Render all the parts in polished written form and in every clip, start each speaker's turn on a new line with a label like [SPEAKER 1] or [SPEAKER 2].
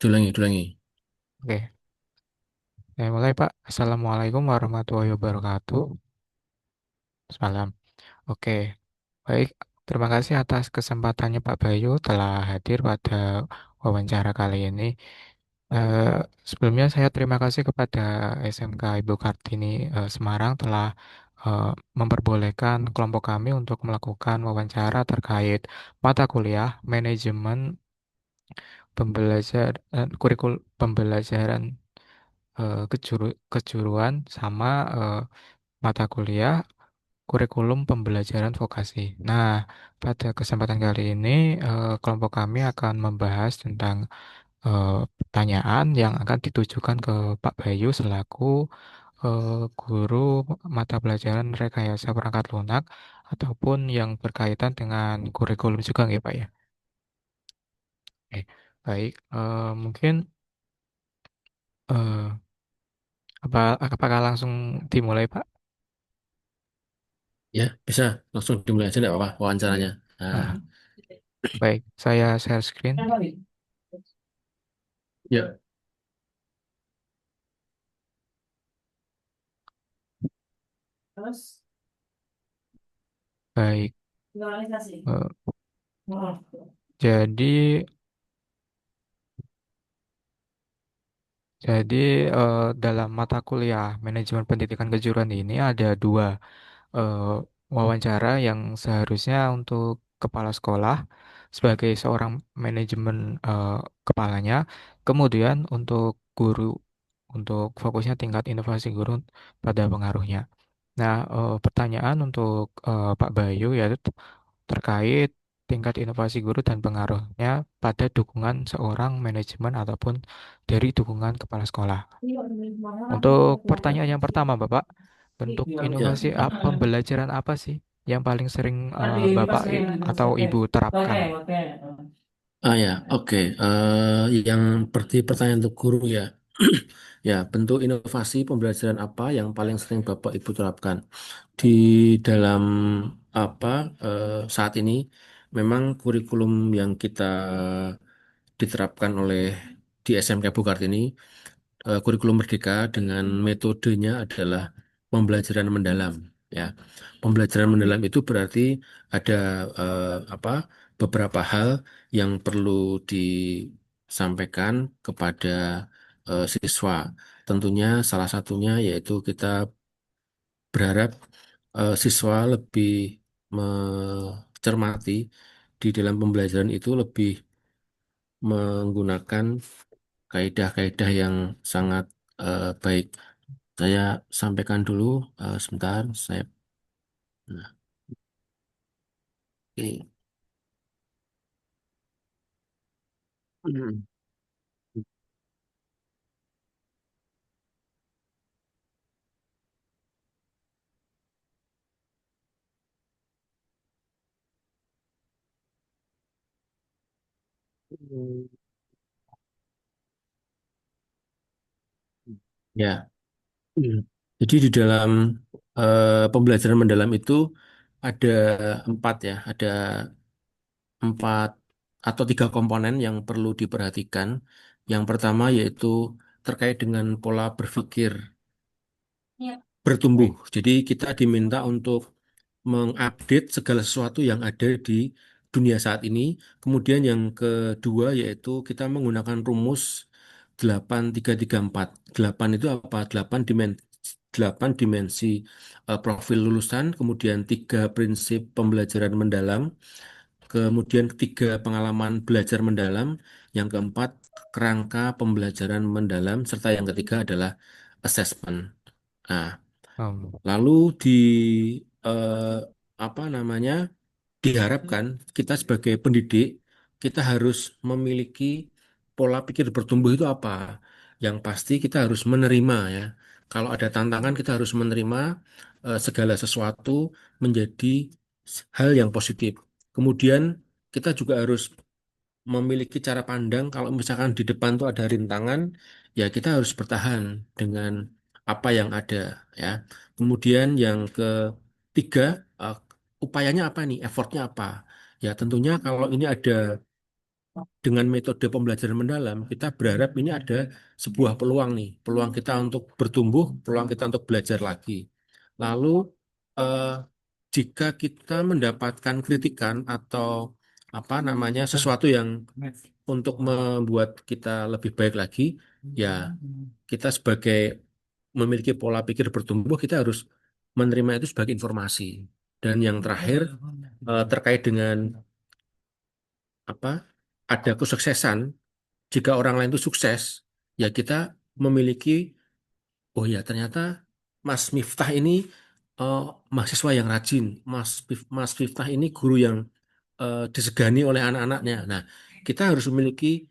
[SPEAKER 1] Dulangi, dulangi.
[SPEAKER 2] Oke, saya mulai Pak. Assalamualaikum warahmatullahi wabarakatuh. Salam. Oke, baik. Terima kasih atas kesempatannya Pak Bayu telah hadir pada wawancara kali ini. Eh, Sebelumnya saya terima kasih kepada SMK Ibu Kartini Semarang telah eh, memperbolehkan kelompok kami untuk melakukan wawancara terkait mata kuliah manajemen kurikulum pembelajaran kejuruan sama mata kuliah kurikulum pembelajaran vokasi. Nah, pada kesempatan kali ini kelompok kami akan membahas tentang pertanyaan yang akan ditujukan ke Pak Bayu selaku guru mata pelajaran rekayasa perangkat lunak ataupun yang berkaitan dengan kurikulum juga ya Pak ya. Oke, baik. Mungkin eh, apakah langsung dimulai Pak?
[SPEAKER 1] Ya, bisa langsung dimulai aja nggak apa-apa wawancaranya. Nah,
[SPEAKER 2] Ah, baik, saya share screen.
[SPEAKER 1] ya,
[SPEAKER 2] Baik. Eh, jadi jadi dalam mata kuliah manajemen pendidikan kejuruan ini ada dua eh, wawancara yang seharusnya untuk kepala sekolah sebagai seorang manajemen kepalanya, kemudian untuk guru untuk fokusnya tingkat inovasi guru pada pengaruhnya. Nah, pertanyaan untuk Pak Bayu yaitu terkait tingkat inovasi guru dan pengaruhnya pada dukungan seorang manajemen ataupun dari dukungan kepala sekolah. Untuk pertanyaan yang pertama, Bapak, bentuk
[SPEAKER 1] ya.
[SPEAKER 2] inovasi pembelajaran apa sih yang paling sering atau Ibu terapkan?
[SPEAKER 1] Ah ya, oke. Yang berarti pertanyaan untuk guru ya. Ya, bentuk inovasi pembelajaran apa yang paling sering Bapak Ibu terapkan di dalam apa saat ini? Memang kurikulum yang kita diterapkan oleh di SMK Bukartini, kurikulum Merdeka dengan metodenya adalah pembelajaran mendalam. Ya, pembelajaran mendalam itu berarti ada beberapa hal yang perlu disampaikan kepada siswa. Tentunya salah satunya yaitu kita berharap siswa lebih mencermati di dalam pembelajaran itu lebih menggunakan kaidah-kaidah yang sangat baik. Saya sampaikan dulu sebentar. Nah, oke. Ya, jadi di dalam pembelajaran mendalam itu ada empat ya, ada empat atau tiga komponen yang perlu diperhatikan. Yang pertama yaitu terkait dengan pola berpikir bertumbuh.
[SPEAKER 2] Baik.
[SPEAKER 1] Jadi kita diminta untuk mengupdate segala sesuatu yang ada di dunia saat ini. Kemudian yang kedua yaitu kita menggunakan rumus 8334. 8 itu apa? 8 dimensi profil lulusan, kemudian tiga prinsip pembelajaran mendalam, kemudian ketiga pengalaman belajar mendalam, yang keempat kerangka pembelajaran mendalam, serta yang ketiga adalah assessment. Nah,
[SPEAKER 2] Um,
[SPEAKER 1] lalu di eh, apa namanya? Diharapkan kita sebagai pendidik kita harus memiliki pola pikir bertumbuh itu apa? Yang pasti kita harus menerima ya. Kalau ada tantangan kita harus menerima segala sesuatu menjadi hal yang positif. Kemudian kita juga harus memiliki cara pandang kalau misalkan di depan tuh ada rintangan, ya kita harus bertahan dengan apa yang ada ya. Kemudian yang ketiga, upayanya apa nih? Effortnya apa? Ya tentunya kalau ini ada dengan metode pembelajaran mendalam, kita berharap ini ada sebuah peluang nih, peluang kita untuk bertumbuh, peluang kita untuk belajar lagi. Lalu, eh, jika kita mendapatkan kritikan atau apa namanya sesuatu yang untuk membuat kita lebih baik lagi, ya kita sebagai memiliki pola pikir bertumbuh, kita harus menerima itu sebagai informasi. Dan yang terakhir, terkait dengan apa ada kesuksesan, jika orang lain itu sukses, ya kita memiliki, oh ya ternyata Mas Miftah ini eh, mahasiswa yang rajin, Mas Miftah ini guru yang disegani oleh anak-anaknya. Nah, kita harus memiliki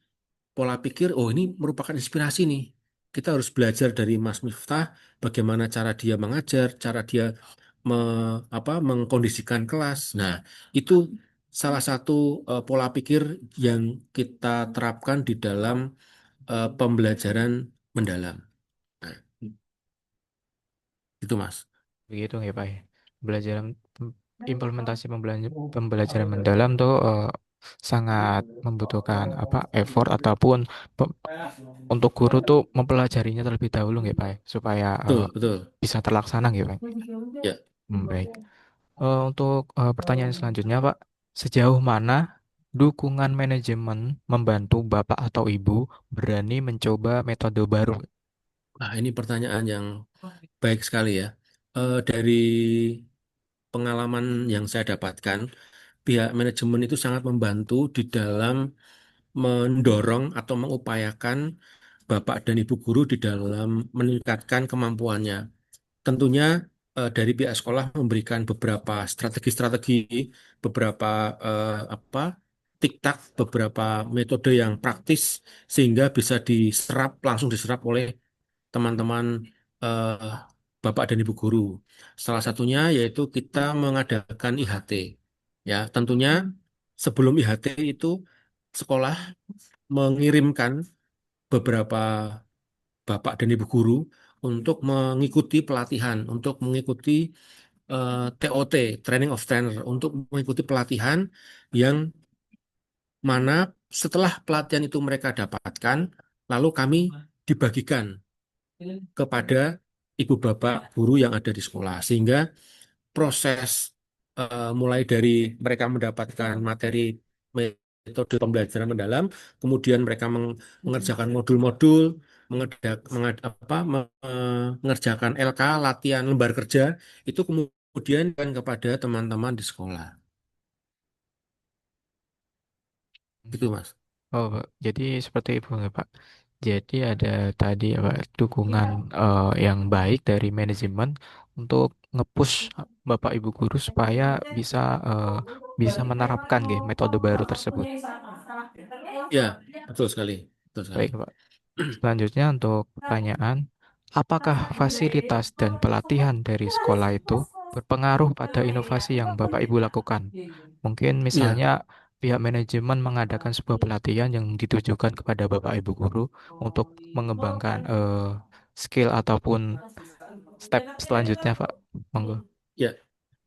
[SPEAKER 1] pola pikir, oh ini merupakan inspirasi nih. Kita harus belajar dari Mas Miftah, bagaimana cara dia mengajar, cara dia mengkondisikan kelas. Nah, itu salah satu pola pikir yang kita terapkan di dalam pembelajaran mendalam. Nah, itu Mas.
[SPEAKER 2] Begitu ya Pak ya. Belajar implementasi pembelajaran mendalam tuh sangat membutuhkan apa effort ataupun pe- untuk guru tuh mempelajarinya terlebih dahulu ya Pak ya, supaya
[SPEAKER 1] Betul, betul.
[SPEAKER 2] bisa terlaksana gitu Pak.
[SPEAKER 1] Ya.
[SPEAKER 2] Baik. Untuk pertanyaan selanjutnya Pak, sejauh mana dukungan manajemen membantu Bapak atau Ibu berani mencoba metode baru?
[SPEAKER 1] Nah, ini pertanyaan yang baik sekali ya. Dari pengalaman yang saya dapatkan, pihak manajemen itu sangat membantu di dalam mendorong atau mengupayakan Bapak dan Ibu guru di dalam meningkatkan kemampuannya. Tentunya dari pihak sekolah memberikan beberapa strategi-strategi, beberapa tiktak, beberapa metode yang praktis sehingga bisa langsung diserap oleh teman-teman eh, Bapak dan Ibu guru. Salah satunya yaitu kita mengadakan IHT. Ya, tentunya sebelum IHT itu sekolah mengirimkan beberapa Bapak dan Ibu guru untuk mengikuti pelatihan, untuk mengikuti TOT, Training of Trainer, untuk mengikuti pelatihan yang mana setelah pelatihan itu mereka dapatkan, lalu kami dibagikan kepada ibu bapak guru yang ada di sekolah. Sehingga proses mulai dari mereka mendapatkan materi metode pembelajaran mendalam, kemudian mereka mengerjakan modul-modul, mengerjakan LK, latihan lembar kerja, itu kemudian kan kepada teman-teman di sekolah. Gitu, Mas.
[SPEAKER 2] Oh, Pak. Jadi seperti itu ya, Pak. Jadi ada tadi ya, Pak, dukungan yang baik dari manajemen untuk nge-push Bapak Ibu guru supaya bisa eh, bisa menerapkan gitu, metode baru tersebut.
[SPEAKER 1] Ya, betul sekali. Betul sekali.
[SPEAKER 2] Baik, Pak. Selanjutnya untuk pertanyaan, apakah fasilitas dan pelatihan dari sekolah itu berpengaruh pada inovasi yang Bapak Ibu lakukan? Mungkin
[SPEAKER 1] Iya,
[SPEAKER 2] misalnya pihak manajemen mengadakan sebuah pelatihan yang ditujukan kepada Bapak Ibu guru untuk mengembangkan skill ataupun step selanjutnya, Pak. Monggo.
[SPEAKER 1] ya.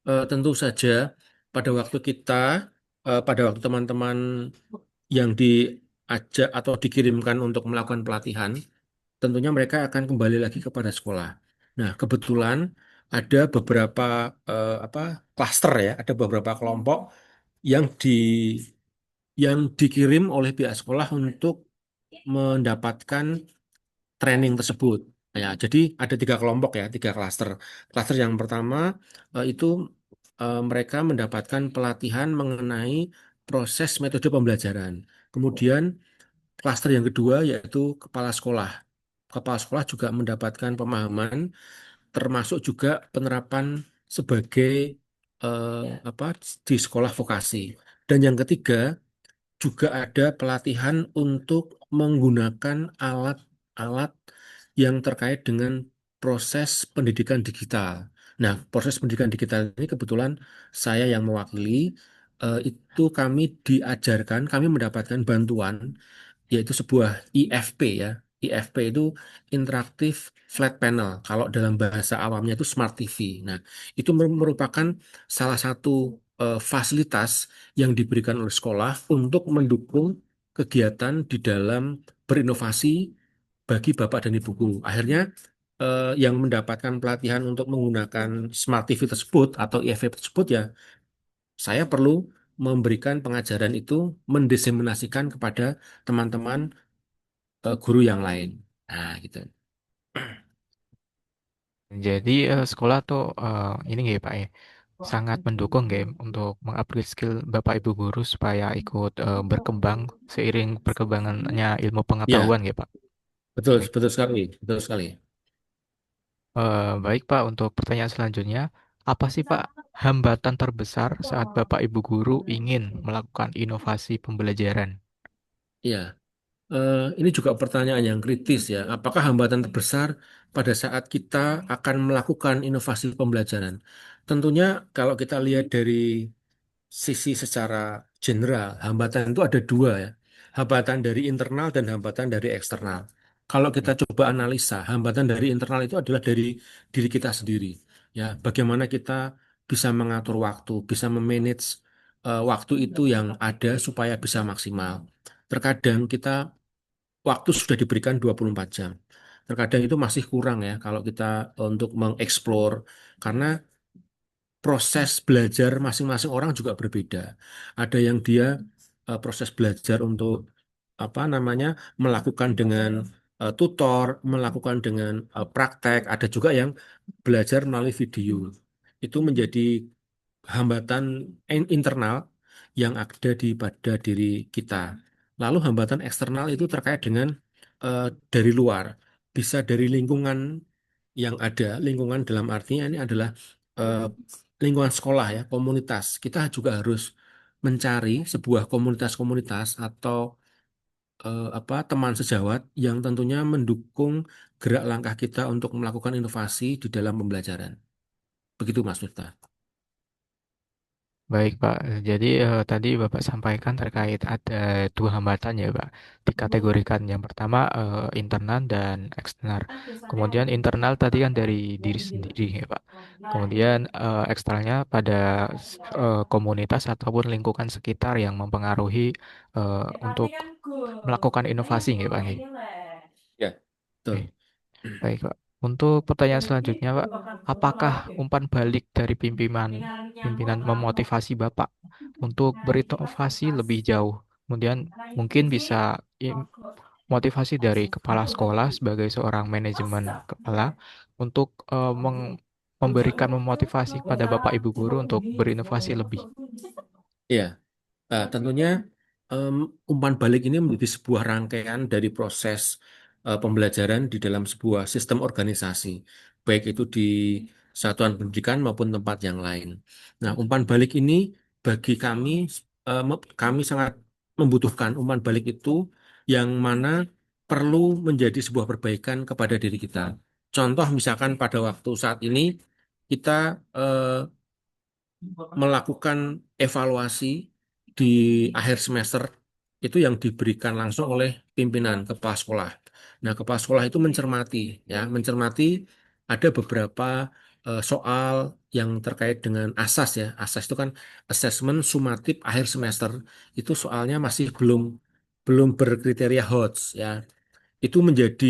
[SPEAKER 1] Tentu saja pada waktu pada waktu teman-teman yang diajak atau dikirimkan untuk melakukan pelatihan, tentunya mereka akan kembali lagi kepada sekolah. Nah, kebetulan ada beberapa klaster ya, ada beberapa kelompok yang dikirim oleh pihak sekolah untuk mendapatkan training tersebut. Ya, jadi ada tiga kelompok ya, tiga klaster. Klaster yang pertama itu mereka mendapatkan pelatihan mengenai proses metode pembelajaran. Kemudian klaster yang kedua yaitu kepala sekolah. Kepala sekolah juga mendapatkan pemahaman, termasuk juga penerapan sebagai eh, apa di sekolah vokasi. Dan yang ketiga juga ada pelatihan untuk menggunakan alat-alat yang terkait dengan proses pendidikan digital. Nah, proses pendidikan digital ini kebetulan saya yang mewakili, itu kami diajarkan, kami mendapatkan bantuan yaitu sebuah IFP ya. IFP itu Interactive Flat Panel. Kalau dalam bahasa awamnya itu Smart TV. Nah, itu merupakan salah satu fasilitas yang diberikan oleh sekolah untuk mendukung kegiatan di dalam berinovasi bagi Bapak dan Ibu guru. Akhirnya yang mendapatkan pelatihan untuk menggunakan Smart TV tersebut atau IFV tersebut ya saya perlu memberikan pengajaran itu mendiseminasikan kepada teman-teman guru yang lain. Nah, gitu.
[SPEAKER 2] Jadi sekolah tuh ini nggak ya Pak ya, sangat mendukung game untuk mengupgrade skill Bapak Ibu guru supaya ikut berkembang seiring perkembangannya ilmu
[SPEAKER 1] Ya,
[SPEAKER 2] pengetahuan ya Pak.
[SPEAKER 1] betul,
[SPEAKER 2] Baik.
[SPEAKER 1] betul sekali, betul sekali.
[SPEAKER 2] Baik Pak, untuk pertanyaan selanjutnya, apa sih Pak hambatan terbesar saat Bapak Ibu guru ingin melakukan inovasi pembelajaran?
[SPEAKER 1] Ya, ini juga pertanyaan yang kritis ya. Apakah hambatan terbesar pada saat kita akan melakukan inovasi pembelajaran? Tentunya kalau kita lihat dari sisi secara general, hambatan itu ada dua ya. Hambatan dari internal dan hambatan dari eksternal. Kalau kita coba analisa, hambatan dari internal itu adalah dari diri kita sendiri. Ya, bagaimana kita bisa mengatur waktu, bisa memanage waktu itu yang ada supaya bisa maksimal. Terkadang kita waktu sudah diberikan 24 jam. Terkadang itu masih kurang ya kalau kita untuk mengeksplor karena proses belajar masing-masing orang juga berbeda. Ada yang dia proses belajar untuk apa namanya melakukan dengan tutor, melakukan dengan praktek. Ada juga yang belajar melalui video. Itu menjadi hambatan internal yang ada di pada diri kita. Lalu hambatan eksternal itu terkait dengan dari luar, bisa dari lingkungan yang ada, lingkungan dalam artinya ini adalah eh, lingkungan sekolah ya, komunitas. Kita juga harus mencari sebuah komunitas-komunitas atau apa teman sejawat yang tentunya mendukung gerak langkah kita untuk melakukan inovasi di dalam pembelajaran. Begitu Mas Miftah.
[SPEAKER 2] Baik Pak, jadi tadi Bapak sampaikan terkait ada dua hambatan ya Pak, dikategorikan. Yang pertama internal dan eksternal. Kemudian internal tadi kan dari diri sendiri ya Pak. Kemudian eksternalnya pada komunitas ataupun lingkungan sekitar yang mempengaruhi untuk melakukan inovasi ya Pak.
[SPEAKER 1] Ya,
[SPEAKER 2] Oke.
[SPEAKER 1] betul.
[SPEAKER 2] Baik, Pak. Untuk pertanyaan selanjutnya, Pak, apakah umpan balik dari pimpinan pimpinan memotivasi Bapak untuk berinovasi lebih jauh? Kemudian mungkin bisa motivasi dari kepala sekolah sebagai seorang manajemen kepala untuk memberikan memotivasi kepada Bapak Ibu guru untuk berinovasi lebih.
[SPEAKER 1] Iya. Tentunya em, umpan balik ini menjadi sebuah rangkaian dari proses pembelajaran di dalam sebuah sistem organisasi, baik itu di satuan pendidikan maupun tempat yang lain. Nah, umpan balik ini bagi kami, kami sangat membutuhkan umpan balik itu yang mana perlu menjadi sebuah perbaikan kepada diri kita. Contoh misalkan pada waktu saat ini kita melakukan evaluasi di akhir semester itu yang diberikan langsung oleh pimpinan kepala sekolah. Nah, kepala sekolah itu mencermati ya, mencermati ada beberapa soal yang terkait dengan asas ya. Asas itu kan asesmen sumatif akhir semester. Itu soalnya masih belum belum berkriteria HOTS ya. Itu menjadi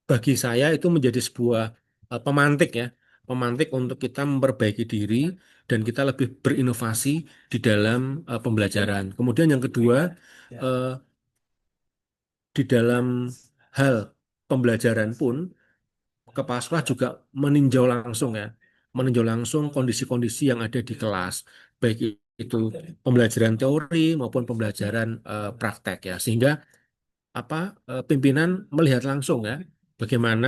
[SPEAKER 1] bagi saya itu menjadi sebuah pemantik ya, pemantik untuk kita memperbaiki diri dan kita lebih berinovasi di dalam pembelajaran. Kemudian yang kedua, eh, di dalam hal pembelajaran pun kepala sekolah juga meninjau langsung ya, meninjau langsung kondisi-kondisi yang ada di kelas, baik itu pembelajaran teori maupun pembelajaran praktek ya, sehingga apa pimpinan melihat langsung ya bagaimana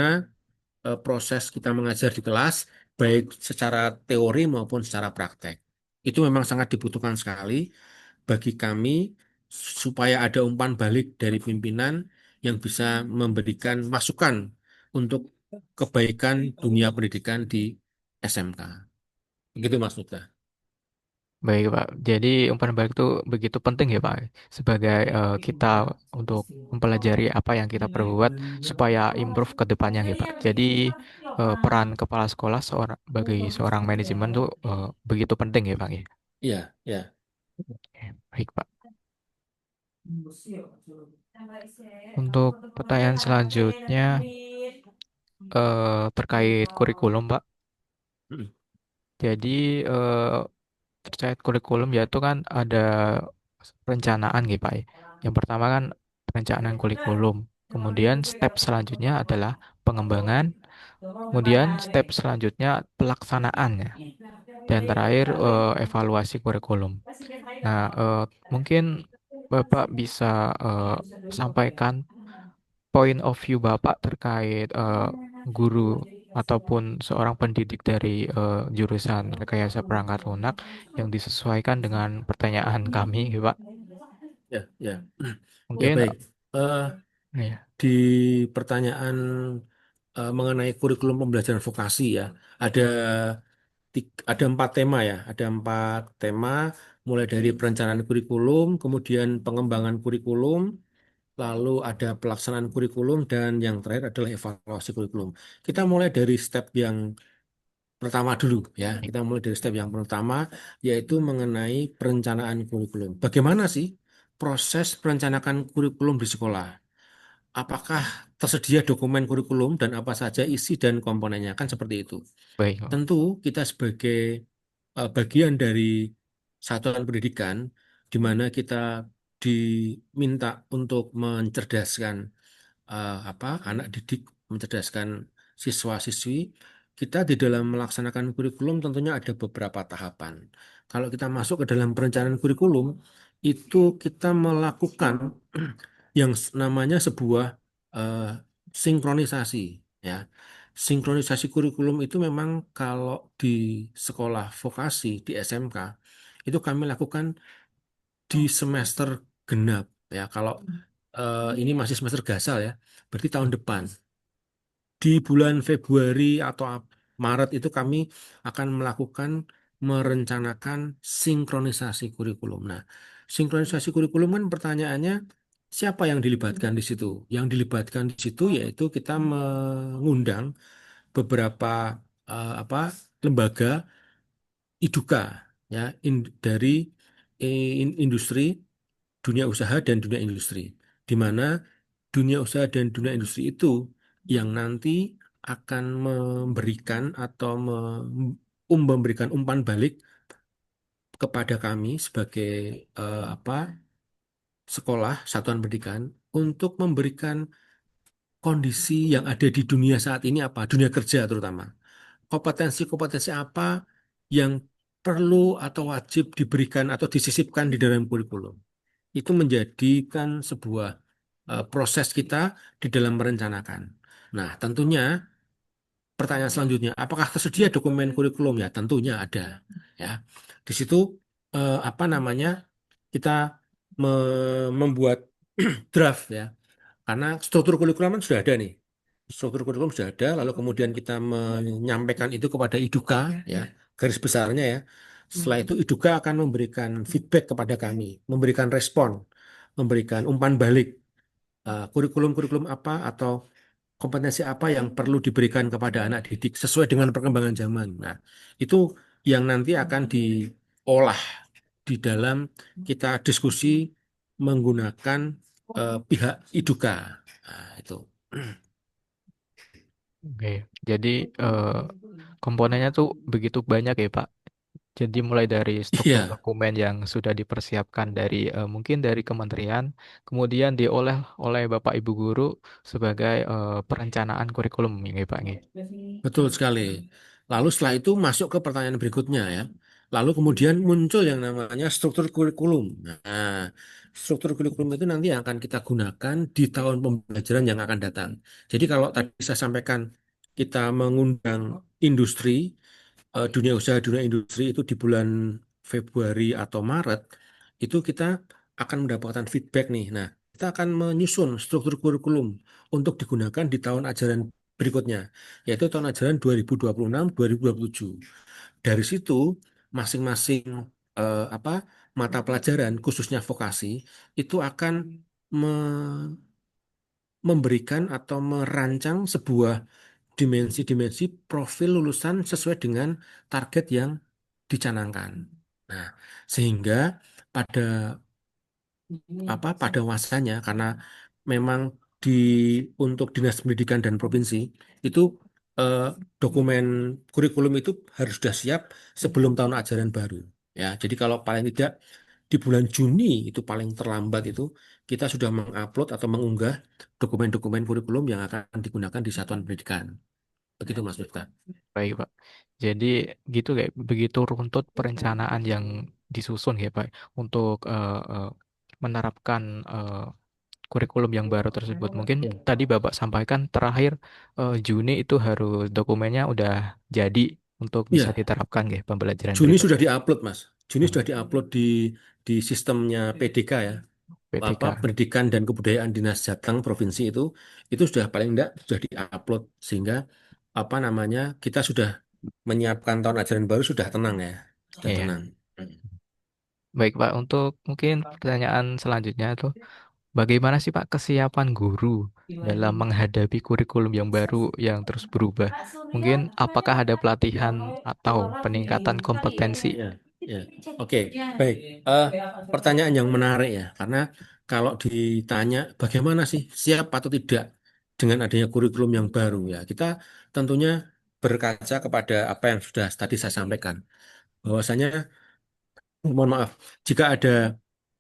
[SPEAKER 1] proses kita mengajar di kelas, baik secara teori maupun secara praktek. Itu memang sangat dibutuhkan sekali bagi kami supaya ada umpan balik dari pimpinan yang bisa memberikan masukan untuk kebaikan dunia pendidikan di SMK. Begitu Mas Nuda.
[SPEAKER 2] Baik, Pak. Jadi umpan balik itu begitu penting ya, Pak, sebagai kita untuk mempelajari apa yang kita perbuat supaya improve ke depannya ya, Pak. Jadi peran kepala sekolah sebagai seorang manajemen tuh begitu penting ya, Pak ya.
[SPEAKER 1] Iya, ya.
[SPEAKER 2] Oke, baik, Pak. Untuk pertanyaan selanjutnya terkait kurikulum, Pak.
[SPEAKER 1] Mm.
[SPEAKER 2] Jadi terkait kurikulum yaitu kan ada perencanaan gitu Pak ya. Yang pertama kan perencanaan kurikulum. Kemudian step selanjutnya adalah pengembangan. Kemudian step selanjutnya pelaksanaannya. Dan terakhir evaluasi kurikulum. Nah, mungkin Bapak bisa eh, sampaikan point of view Bapak terkait guru ataupun seorang pendidik dari jurusan rekayasa perangkat lunak yang disesuaikan dengan pertanyaan kami, gitu, Pak.
[SPEAKER 1] Ya, ya, ya
[SPEAKER 2] Mungkin
[SPEAKER 1] baik. Eh,
[SPEAKER 2] ya,
[SPEAKER 1] di pertanyaan mengenai kurikulum pembelajaran vokasi ya, ada ada 4 tema ya, ada 4 tema, mulai dari perencanaan kurikulum, kemudian pengembangan kurikulum, lalu ada pelaksanaan kurikulum, dan yang terakhir adalah evaluasi kurikulum. Kita mulai dari step yang pertama dulu ya. Kita mulai dari step yang pertama, yaitu mengenai perencanaan kurikulum. Bagaimana sih proses perencanaan kurikulum di sekolah? Apakah tersedia dokumen kurikulum dan apa saja isi dan komponennya? Kan seperti itu.
[SPEAKER 2] baik, Pak.
[SPEAKER 1] Tentu kita sebagai bagian dari satuan pendidikan, di mana kita diminta untuk mencerdaskan anak didik, mencerdaskan siswa-siswi, kita di dalam melaksanakan kurikulum tentunya ada beberapa tahapan. Kalau kita masuk ke dalam perencanaan kurikulum, itu kita melakukan yang namanya sebuah eh, sinkronisasi, ya. Sinkronisasi kurikulum itu memang kalau di sekolah vokasi di SMK itu kami lakukan di semester genap, ya. Kalau ini masih semester gasal ya, berarti tahun depan di bulan Februari atau Maret itu kami akan melakukan merencanakan sinkronisasi kurikulum. Nah, sinkronisasi kurikulum kan pertanyaannya siapa yang dilibatkan di situ? Yang dilibatkan di situ yaitu kita mengundang beberapa lembaga IDUKA, ya, dari industri, dunia usaha dan dunia industri, di mana dunia usaha dan dunia industri itu yang nanti akan memberikan atau memberikan umpan balik kepada kami sebagai sekolah satuan pendidikan untuk memberikan kondisi yang ada di dunia saat ini apa, dunia kerja terutama. Kompetensi-kompetensi apa yang perlu atau wajib diberikan atau disisipkan di dalam kurikulum. Itu menjadikan sebuah proses kita di dalam merencanakan. Nah, tentunya pertanyaan selanjutnya, apakah tersedia dokumen kurikulum? Ya, tentunya ada. Ya, di situ kita membuat draft ya, karena struktur kurikulum kan sudah ada nih. Struktur kurikulum sudah ada, lalu kemudian kita menyampaikan itu kepada IDUKA ya, garis besarnya ya. Setelah itu IDUKA akan memberikan feedback kepada kami, memberikan respon, memberikan umpan balik kurikulum-kurikulum apa atau kompetensi apa yang perlu diberikan kepada anak didik sesuai dengan perkembangan zaman. Nah, itu yang nanti akan diolah di dalam kita diskusi menggunakan pihak IDUKA. Nah, itu.
[SPEAKER 2] Oke. Jadi eh, komponennya tuh begitu banyak ya, Pak. Jadi mulai dari struktur
[SPEAKER 1] Iya,
[SPEAKER 2] dokumen yang sudah dipersiapkan dari mungkin dari kementerian, kemudian diolah oleh Bapak Ibu guru sebagai perencanaan kurikulum ini Pak. Nggih.
[SPEAKER 1] betul sekali. Lalu setelah itu masuk ke pertanyaan berikutnya ya. Lalu kemudian muncul yang namanya struktur kurikulum. Nah, struktur kurikulum itu nanti yang akan kita gunakan di tahun pembelajaran yang akan datang. Jadi kalau tadi saya sampaikan kita mengundang industri, dunia usaha, dunia industri itu di bulan Februari atau Maret, itu kita akan mendapatkan feedback nih. Nah, kita akan menyusun struktur kurikulum untuk digunakan di tahun ajaran berikutnya, yaitu tahun ajaran 2026-2027. Dari situ, masing-masing mata pelajaran, khususnya vokasi, itu akan me- memberikan atau merancang sebuah dimensi-dimensi profil lulusan sesuai dengan target yang dicanangkan. Nah, sehingga pada apa pada masanya karena memang di untuk Dinas Pendidikan dan Provinsi itu eh, dokumen kurikulum itu harus sudah siap sebelum tahun ajaran baru. Ya, jadi kalau paling tidak di bulan Juni itu paling terlambat itu kita sudah mengupload atau mengunggah dokumen-dokumen kurikulum yang akan digunakan di satuan pendidikan. Begitu Mas Miftah.
[SPEAKER 2] Baik, Pak. Jadi gitu kayak begitu runtut perencanaan yang disusun ya, Pak, untuk menerapkan kurikulum yang baru tersebut. Mungkin
[SPEAKER 1] Ya.
[SPEAKER 2] tadi Bapak sampaikan terakhir Juni itu harus dokumennya udah jadi untuk bisa
[SPEAKER 1] Iya,
[SPEAKER 2] diterapkan ya pembelajaran
[SPEAKER 1] Juni sudah
[SPEAKER 2] berikutnya.
[SPEAKER 1] diupload, Mas. Juni
[SPEAKER 2] Hmm,
[SPEAKER 1] sudah diupload di sistemnya PDK ya. Apa
[SPEAKER 2] PTK.
[SPEAKER 1] Pendidikan dan Kebudayaan Dinas Jateng Provinsi itu sudah paling enggak sudah diupload sehingga apa namanya kita sudah menyiapkan tahun ajaran baru sudah tenang ya. Sudah
[SPEAKER 2] Iya.
[SPEAKER 1] tenang.
[SPEAKER 2] Baik, Pak. Untuk mungkin pertanyaan selanjutnya itu bagaimana sih Pak kesiapan guru dalam menghadapi kurikulum yang baru yang terus berubah? Mungkin apakah ada pelatihan atau peningkatan kompetensi?
[SPEAKER 1] Ya, ya. Oke, baik. Eh, Pertanyaan yang menarik ya, karena kalau ditanya bagaimana sih siap atau tidak dengan adanya kurikulum yang baru ya, kita tentunya berkaca kepada apa yang sudah tadi saya sampaikan, bahwasanya mohon maaf, jika ada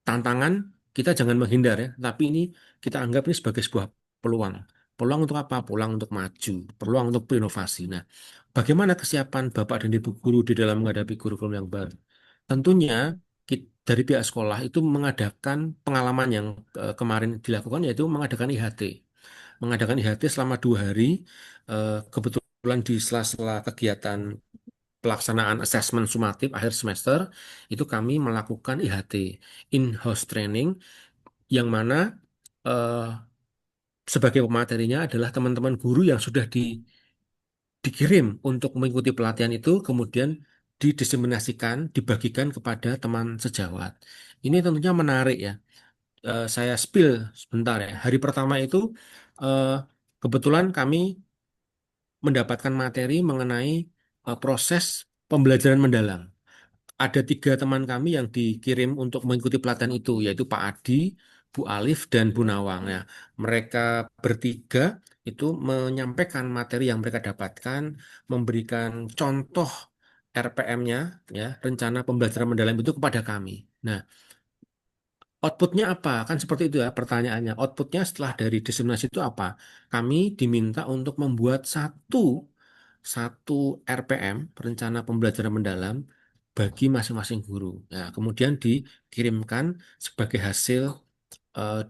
[SPEAKER 1] tantangan kita jangan menghindar ya, tapi ini kita anggap ini sebagai sebuah peluang. Peluang untuk apa? Peluang untuk maju, peluang untuk berinovasi. Nah, bagaimana kesiapan Bapak dan Ibu guru di dalam menghadapi kurikulum yang baru? Tentunya dari pihak sekolah itu mengadakan pengalaman yang kemarin dilakukan yaitu mengadakan IHT. Mengadakan IHT selama 2 hari, kebetulan di sela-sela kegiatan pelaksanaan asesmen sumatif akhir semester, itu kami melakukan IHT, in-house training, yang mana eh, sebagai pematerinya adalah teman-teman guru yang sudah dikirim untuk mengikuti pelatihan itu, kemudian didiseminasikan, dibagikan kepada teman sejawat. Ini tentunya menarik ya. Saya spill sebentar ya. Hari pertama itu eh, kebetulan kami mendapatkan materi mengenai proses pembelajaran mendalam. Ada 3 teman kami yang dikirim untuk mengikuti pelatihan itu, yaitu Pak Adi, Bu Alif, dan Bu Nawang. Ya, mereka bertiga itu menyampaikan materi yang mereka dapatkan, memberikan contoh RPM-nya, ya, rencana pembelajaran mendalam itu kepada kami. Nah, outputnya apa? Kan seperti itu ya pertanyaannya. Outputnya setelah dari diseminasi itu apa? Kami diminta untuk membuat satu satu RPM, rencana pembelajaran mendalam bagi masing-masing guru. Nah, kemudian dikirimkan sebagai hasil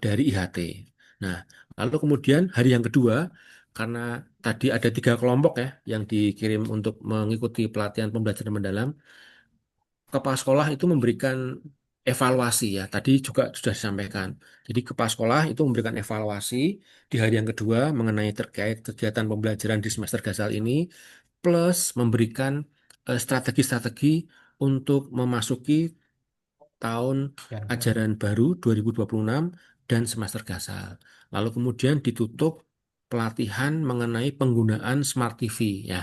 [SPEAKER 1] dari IHT. Nah, lalu kemudian hari yang kedua, karena tadi ada 3 kelompok ya yang dikirim untuk mengikuti pelatihan pembelajaran mendalam, kepala sekolah itu memberikan evaluasi ya. Tadi juga sudah disampaikan. Jadi kepala sekolah itu memberikan evaluasi di hari yang kedua mengenai terkait kegiatan pembelajaran di semester gasal ini, plus memberikan strategi-strategi untuk memasuki tahun
[SPEAKER 2] Yang baru.
[SPEAKER 1] ajaran baru 2026 dan semester gasal. Lalu kemudian ditutup pelatihan mengenai penggunaan Smart TV ya.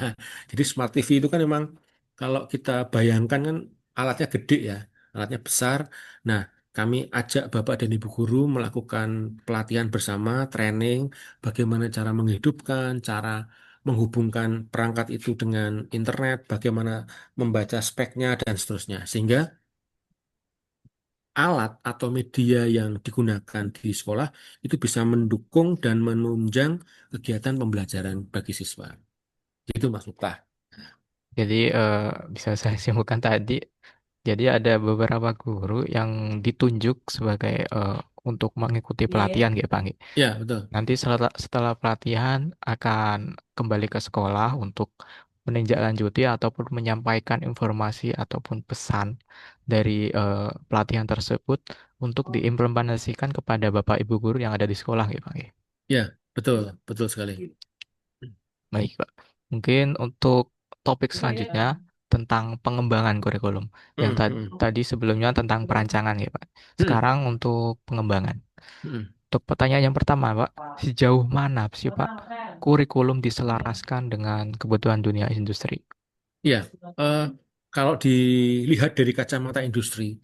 [SPEAKER 1] Jadi Smart TV itu kan memang kalau kita bayangkan kan alatnya gede ya, alatnya besar. Nah, kami ajak Bapak dan Ibu guru melakukan pelatihan bersama, training bagaimana cara menghidupkan, cara menghubungkan perangkat itu dengan internet, bagaimana membaca speknya dan seterusnya. Sehingga alat atau media yang digunakan di sekolah itu bisa mendukung dan menunjang kegiatan pembelajaran bagi siswa. Itu Mas Miftah.
[SPEAKER 2] Jadi bisa saya simpulkan tadi, jadi ada beberapa guru yang ditunjuk sebagai untuk mengikuti pelatihan gitu Pak. Ngi.
[SPEAKER 1] Ya, betul.
[SPEAKER 2] Nanti setelah pelatihan akan kembali ke sekolah untuk menindaklanjuti ataupun menyampaikan informasi ataupun pesan dari pelatihan tersebut untuk diimplementasikan kepada Bapak Ibu guru yang ada di sekolah gitu Pak. Ngi.
[SPEAKER 1] Ya, betul, betul sekali.
[SPEAKER 2] Baik, Pak. Mungkin untuk topik selanjutnya tentang pengembangan kurikulum. Yang
[SPEAKER 1] Mm, mm,
[SPEAKER 2] tadi sebelumnya tentang perancangan ya, Pak.
[SPEAKER 1] mm,
[SPEAKER 2] Sekarang untuk pengembangan.
[SPEAKER 1] mm.
[SPEAKER 2] Untuk pertanyaan yang pertama, Pak, sejauh mana sih, Pak, kurikulum diselaraskan dengan kebutuhan dunia industri?
[SPEAKER 1] Ya, eh, kalau dilihat dari kacamata industri,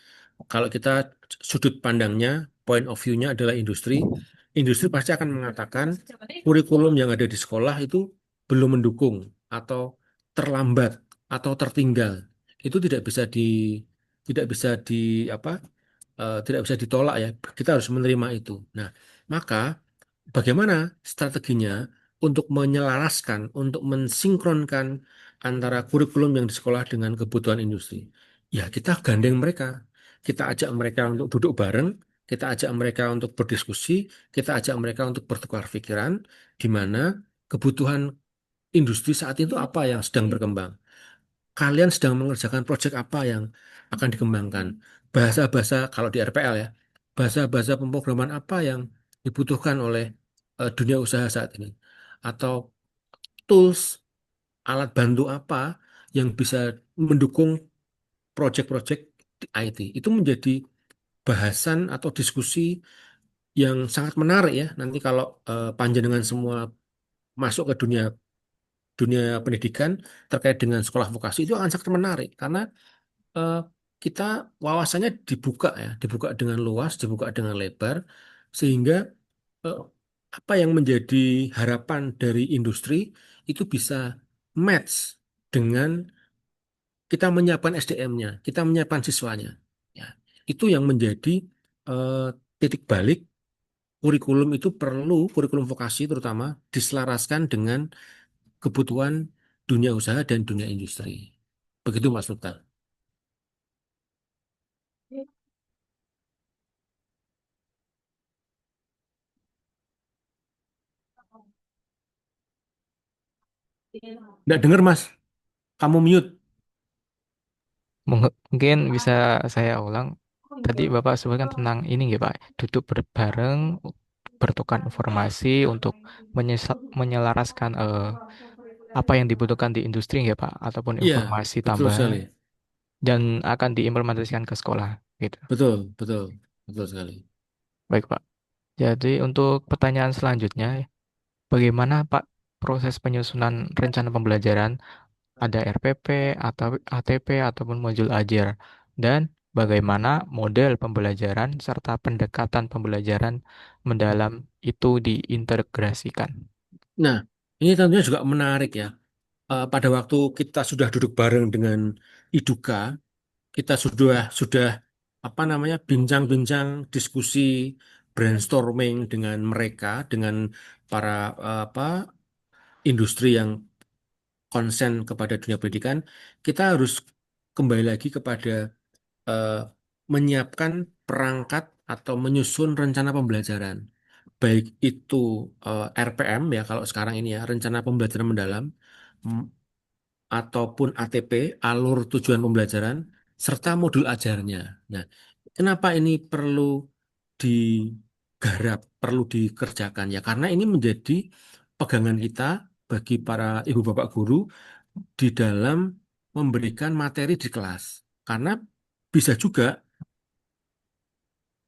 [SPEAKER 1] kalau kita sudut pandangnya point of view-nya adalah industri, industri pasti akan mengatakan kurikulum yang ada di sekolah itu belum mendukung atau terlambat atau tertinggal. Itu tidak bisa di apa tidak bisa ditolak ya. Kita harus menerima itu. Nah, maka bagaimana strateginya untuk menyelaraskan, untuk mensinkronkan antara kurikulum yang di sekolah dengan kebutuhan industri? Ya, kita gandeng mereka. Kita ajak mereka untuk duduk bareng, kita ajak mereka untuk berdiskusi, kita ajak mereka untuk bertukar pikiran, di mana kebutuhan industri saat itu apa yang sedang berkembang. Kalian sedang mengerjakan proyek apa yang akan dikembangkan? Bahasa-bahasa, kalau di RPL ya, bahasa-bahasa pemrograman apa yang dibutuhkan oleh dunia usaha saat ini? Atau tools, alat bantu apa yang bisa mendukung proyek-proyek di IT? Itu menjadi bahasan atau diskusi yang sangat menarik ya. Nanti kalau panjenengan semua masuk ke dunia dunia pendidikan terkait dengan sekolah vokasi itu akan sangat menarik karena eh, kita wawasannya dibuka ya, dibuka dengan luas, dibuka dengan lebar, sehingga eh, apa yang menjadi harapan dari industri itu bisa match dengan kita menyiapkan SDM-nya, kita menyiapkan siswanya. Ya, itu yang menjadi eh, titik balik kurikulum itu perlu kurikulum vokasi terutama diselaraskan dengan kebutuhan dunia usaha dan dunia industri. Begitu Mas Lukta. Nggak dengar Mas, kamu mute.
[SPEAKER 2] Mungkin bisa saya ulang. Tadi Bapak sebutkan tentang ini nggak Pak? Duduk bareng, bertukar informasi untuk menyelaraskan apa yang dibutuhkan di industri nggak Pak? Ataupun
[SPEAKER 1] Iya,
[SPEAKER 2] informasi
[SPEAKER 1] betul sekali.
[SPEAKER 2] tambahan dan akan diimplementasikan ke sekolah gitu.
[SPEAKER 1] Betul, betul, betul sekali.
[SPEAKER 2] Baik Pak. Jadi untuk pertanyaan selanjutnya, bagaimana Pak proses penyusunan rencana pembelajaran? Ada RPP atau ATP ataupun modul ajar, dan bagaimana model pembelajaran serta pendekatan pembelajaran mendalam itu diintegrasikan.
[SPEAKER 1] Nah, ini tentunya juga menarik ya. Pada waktu kita sudah duduk bareng dengan Iduka, kita sudah apa namanya bincang-bincang, diskusi, brainstorming dengan mereka, dengan para apa industri yang konsen kepada dunia pendidikan, kita harus kembali lagi kepada eh, menyiapkan perangkat atau menyusun rencana pembelajaran. Baik itu RPM ya kalau sekarang ini ya, rencana pembelajaran mendalam, m- ataupun ATP, alur tujuan pembelajaran, serta modul ajarnya. Nah, kenapa ini perlu digarap, perlu dikerjakan ya? Karena ini menjadi pegangan kita bagi para ibu bapak guru di dalam memberikan materi di kelas. Karena bisa juga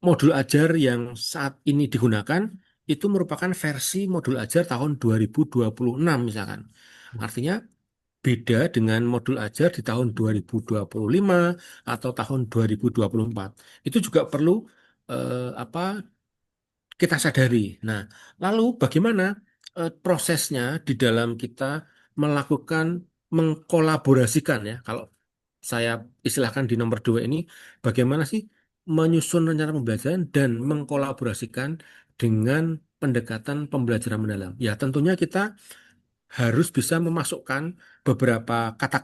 [SPEAKER 1] modul ajar yang saat ini digunakan itu merupakan versi modul ajar tahun 2026 misalkan. Artinya beda dengan modul ajar di tahun 2025 atau tahun 2024. Itu juga perlu apa kita sadari. Nah, lalu bagaimana prosesnya di dalam kita melakukan mengkolaborasikan ya. Kalau saya istilahkan di nomor dua ini, bagaimana sih menyusun rencana pembelajaran dan mengkolaborasikan dengan pendekatan pembelajaran mendalam. Ya, tentunya kita harus bisa memasukkan beberapa kata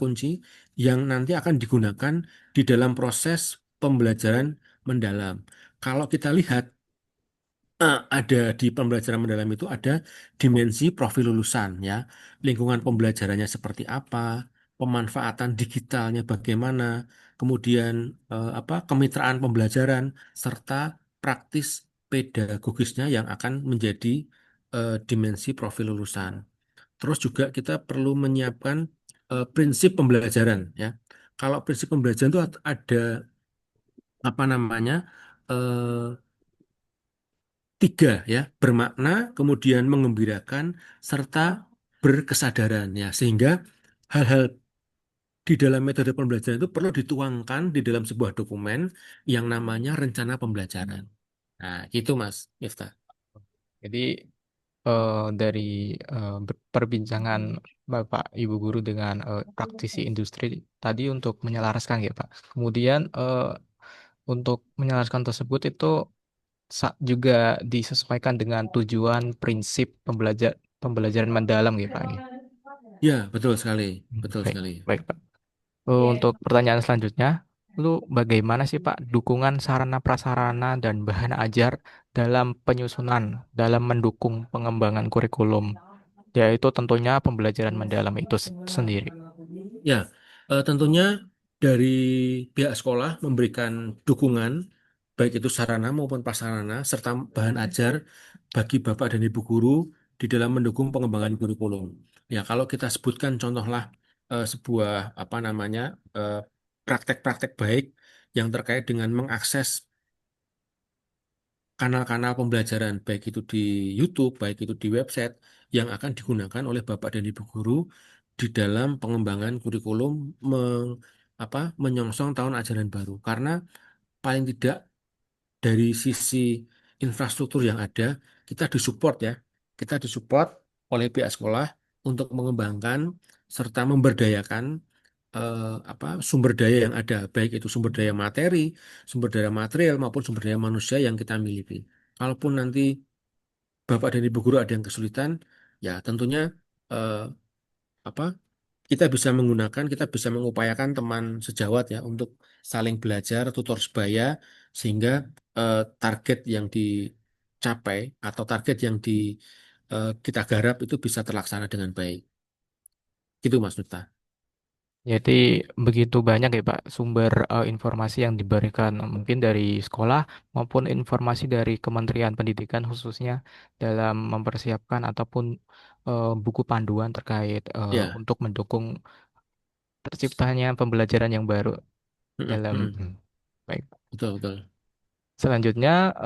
[SPEAKER 1] kunci yang nanti akan digunakan di dalam proses pembelajaran mendalam. Kalau kita lihat ada di pembelajaran mendalam itu ada dimensi profil lulusan ya, lingkungan pembelajarannya seperti apa, pemanfaatan digitalnya bagaimana, kemudian apa kemitraan pembelajaran serta praktis pedagogisnya yang akan menjadi dimensi profil lulusan. Terus juga kita perlu menyiapkan prinsip pembelajaran ya. Kalau prinsip pembelajaran itu ada apa namanya? eh, tiga ya, bermakna, kemudian mengembirakan, serta berkesadaran ya, sehingga hal-hal di dalam metode pembelajaran itu perlu dituangkan di dalam sebuah dokumen yang namanya rencana pembelajaran. Nah, gitu Mas Miftah.
[SPEAKER 2] Jadi dari perbincangan Bapak Ibu guru dengan praktisi industri tadi untuk menyelaraskan ya Pak. Kemudian untuk menyelaraskan tersebut itu juga disesuaikan dengan tujuan prinsip pembelajaran mendalam ya Pak. Ya.
[SPEAKER 1] Ya, betul sekali. Betul
[SPEAKER 2] Baik,
[SPEAKER 1] sekali.
[SPEAKER 2] baik Pak. Untuk pertanyaan selanjutnya, lu bagaimana sih Pak dukungan sarana prasarana dan bahan ajar dalam penyusunan, dalam mendukung pengembangan kurikulum, yaitu tentunya pembelajaran mendalam itu sendiri.
[SPEAKER 1] Ya, tentunya dari pihak sekolah memberikan dukungan, baik itu sarana maupun prasarana, serta bahan ajar bagi Bapak dan Ibu guru di dalam mendukung pengembangan kurikulum. Ya, kalau kita sebutkan contohlah sebuah apa namanya eh, praktek-praktek baik yang terkait dengan mengakses kanal-kanal pembelajaran, baik itu di YouTube, baik itu di website, yang akan digunakan oleh Bapak dan Ibu guru di dalam pengembangan kurikulum menyongsong tahun ajaran baru. Karena paling tidak dari sisi infrastruktur yang ada, kita disupport ya, kita disupport oleh pihak sekolah untuk mengembangkan serta memberdayakan sumber daya yang ada, baik itu sumber daya materi, sumber daya material maupun sumber daya manusia yang kita miliki. Kalaupun nanti Bapak dan Ibu guru ada yang kesulitan, ya tentunya eh, apa kita bisa mengupayakan teman sejawat ya untuk saling belajar, tutor sebaya, sehingga target yang dicapai atau target yang kita garap itu bisa terlaksana dengan baik. Gitu Mas Nuta.
[SPEAKER 2] Jadi begitu banyak ya Pak sumber informasi yang diberikan mungkin dari sekolah maupun informasi dari Kementerian Pendidikan khususnya dalam mempersiapkan ataupun buku panduan terkait
[SPEAKER 1] Ya,
[SPEAKER 2] untuk mendukung terciptanya pembelajaran yang baru
[SPEAKER 1] mm-mm,
[SPEAKER 2] dalam
[SPEAKER 1] mm-mm.
[SPEAKER 2] baik.
[SPEAKER 1] Betul betul.
[SPEAKER 2] Selanjutnya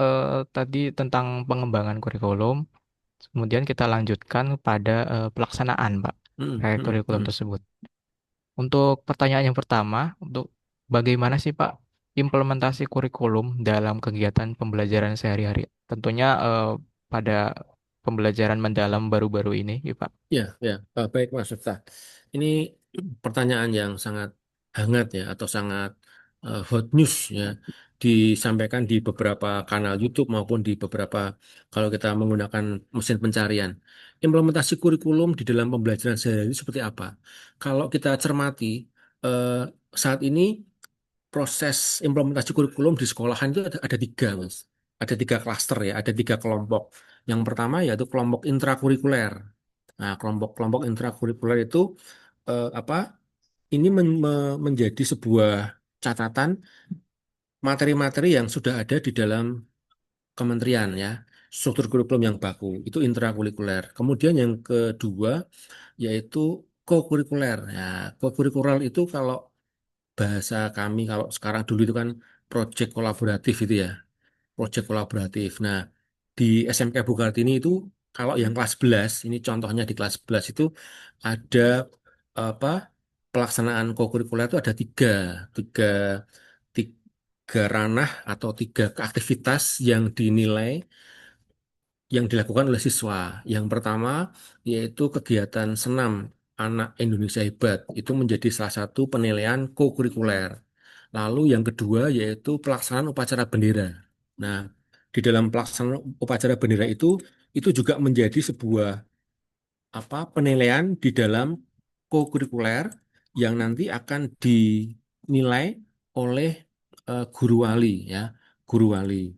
[SPEAKER 2] tadi tentang pengembangan kurikulum, kemudian kita lanjutkan pada pelaksanaan Pak
[SPEAKER 1] Mm-mm,
[SPEAKER 2] terkait
[SPEAKER 1] mm-mm,
[SPEAKER 2] kurikulum
[SPEAKER 1] mm-mm.
[SPEAKER 2] tersebut. Untuk pertanyaan yang pertama, untuk bagaimana sih Pak implementasi kurikulum dalam kegiatan pembelajaran sehari-hari? Tentunya pada pembelajaran mendalam baru-baru ini, ya Pak.
[SPEAKER 1] Ya, ya, baik Mas Miftah. Ini pertanyaan yang sangat hangat ya, atau sangat hot news ya, disampaikan di beberapa kanal YouTube maupun di beberapa kalau kita menggunakan mesin pencarian. Implementasi kurikulum di dalam pembelajaran sehari-hari seperti apa? Kalau kita cermati eh, saat ini proses implementasi kurikulum di sekolahan itu ada tiga, Mas. Ada tiga klaster ya, ada tiga kelompok. Yang pertama yaitu kelompok intrakurikuler. Nah, kelompok-kelompok intrakurikuler itu eh, apa? Ini menjadi sebuah catatan materi-materi yang sudah ada di dalam kementerian ya, struktur kurikulum yang baku. Itu intrakurikuler. Kemudian yang kedua yaitu kokurikuler. Ya, kokurikuler itu kalau bahasa kami kalau sekarang dulu itu kan proyek kolaboratif itu ya, proyek kolaboratif. Nah, di SMK Bukartini itu kalau yang kelas 11, ini contohnya di kelas 11 itu ada apa pelaksanaan kokurikuler itu ada tiga, tiga ranah atau tiga aktivitas yang dinilai yang dilakukan oleh siswa. Yang pertama yaitu kegiatan senam anak Indonesia Hebat. Itu menjadi salah satu penilaian kokurikuler. Lalu yang kedua yaitu pelaksanaan upacara bendera. Nah, di dalam pelaksanaan upacara bendera itu juga menjadi sebuah penilaian di dalam kokurikuler yang nanti akan dinilai oleh guru wali ya, guru wali.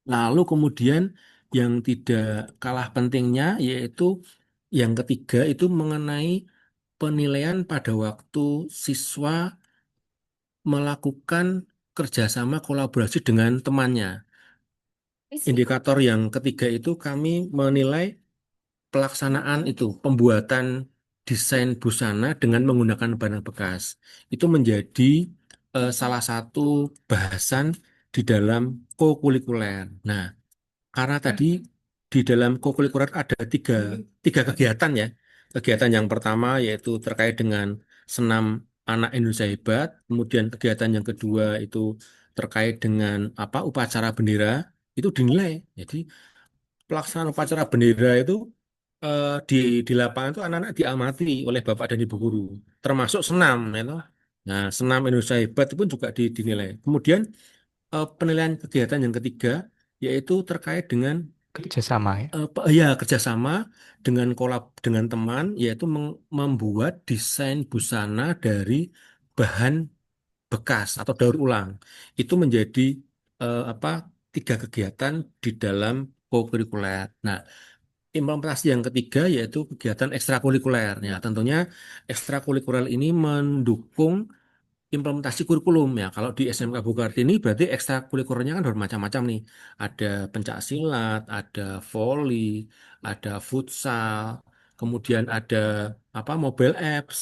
[SPEAKER 1] Lalu kemudian yang tidak kalah pentingnya yaitu yang ketiga itu mengenai penilaian pada waktu siswa melakukan kerjasama kolaborasi dengan temannya. Indikator yang ketiga itu kami menilai pelaksanaan itu, pembuatan desain busana dengan menggunakan barang bekas. Itu menjadi salah satu bahasan di dalam kokurikuler. Nah, karena tadi di dalam kokurikuler ada tiga kegiatan ya. Kegiatan yang pertama yaitu terkait dengan senam anak Indonesia Hebat. Kemudian kegiatan yang kedua itu terkait dengan upacara bendera. itu dinilai. Jadi pelaksanaan upacara bendera itu di lapangan itu anak-anak diamati oleh bapak dan ibu guru, termasuk senam, ya toh. Nah, senam Indonesia hebat itu pun juga dinilai. Kemudian penilaian kegiatan yang ketiga yaitu terkait dengan
[SPEAKER 2] Kerjasama ya.
[SPEAKER 1] ya kerjasama dengan dengan teman, yaitu membuat desain busana dari bahan bekas atau daur ulang. Itu menjadi apa tiga kegiatan di dalam kokurikuler. Nah, implementasi yang ketiga yaitu kegiatan ekstrakurikuler. Ya, tentunya ekstrakurikuler ini mendukung implementasi kurikulum ya. Kalau di SMK Bukartini berarti ekstrakurikulernya kan bermacam-macam nih. Ada pencak silat, ada voli, ada futsal, kemudian ada apa mobile apps,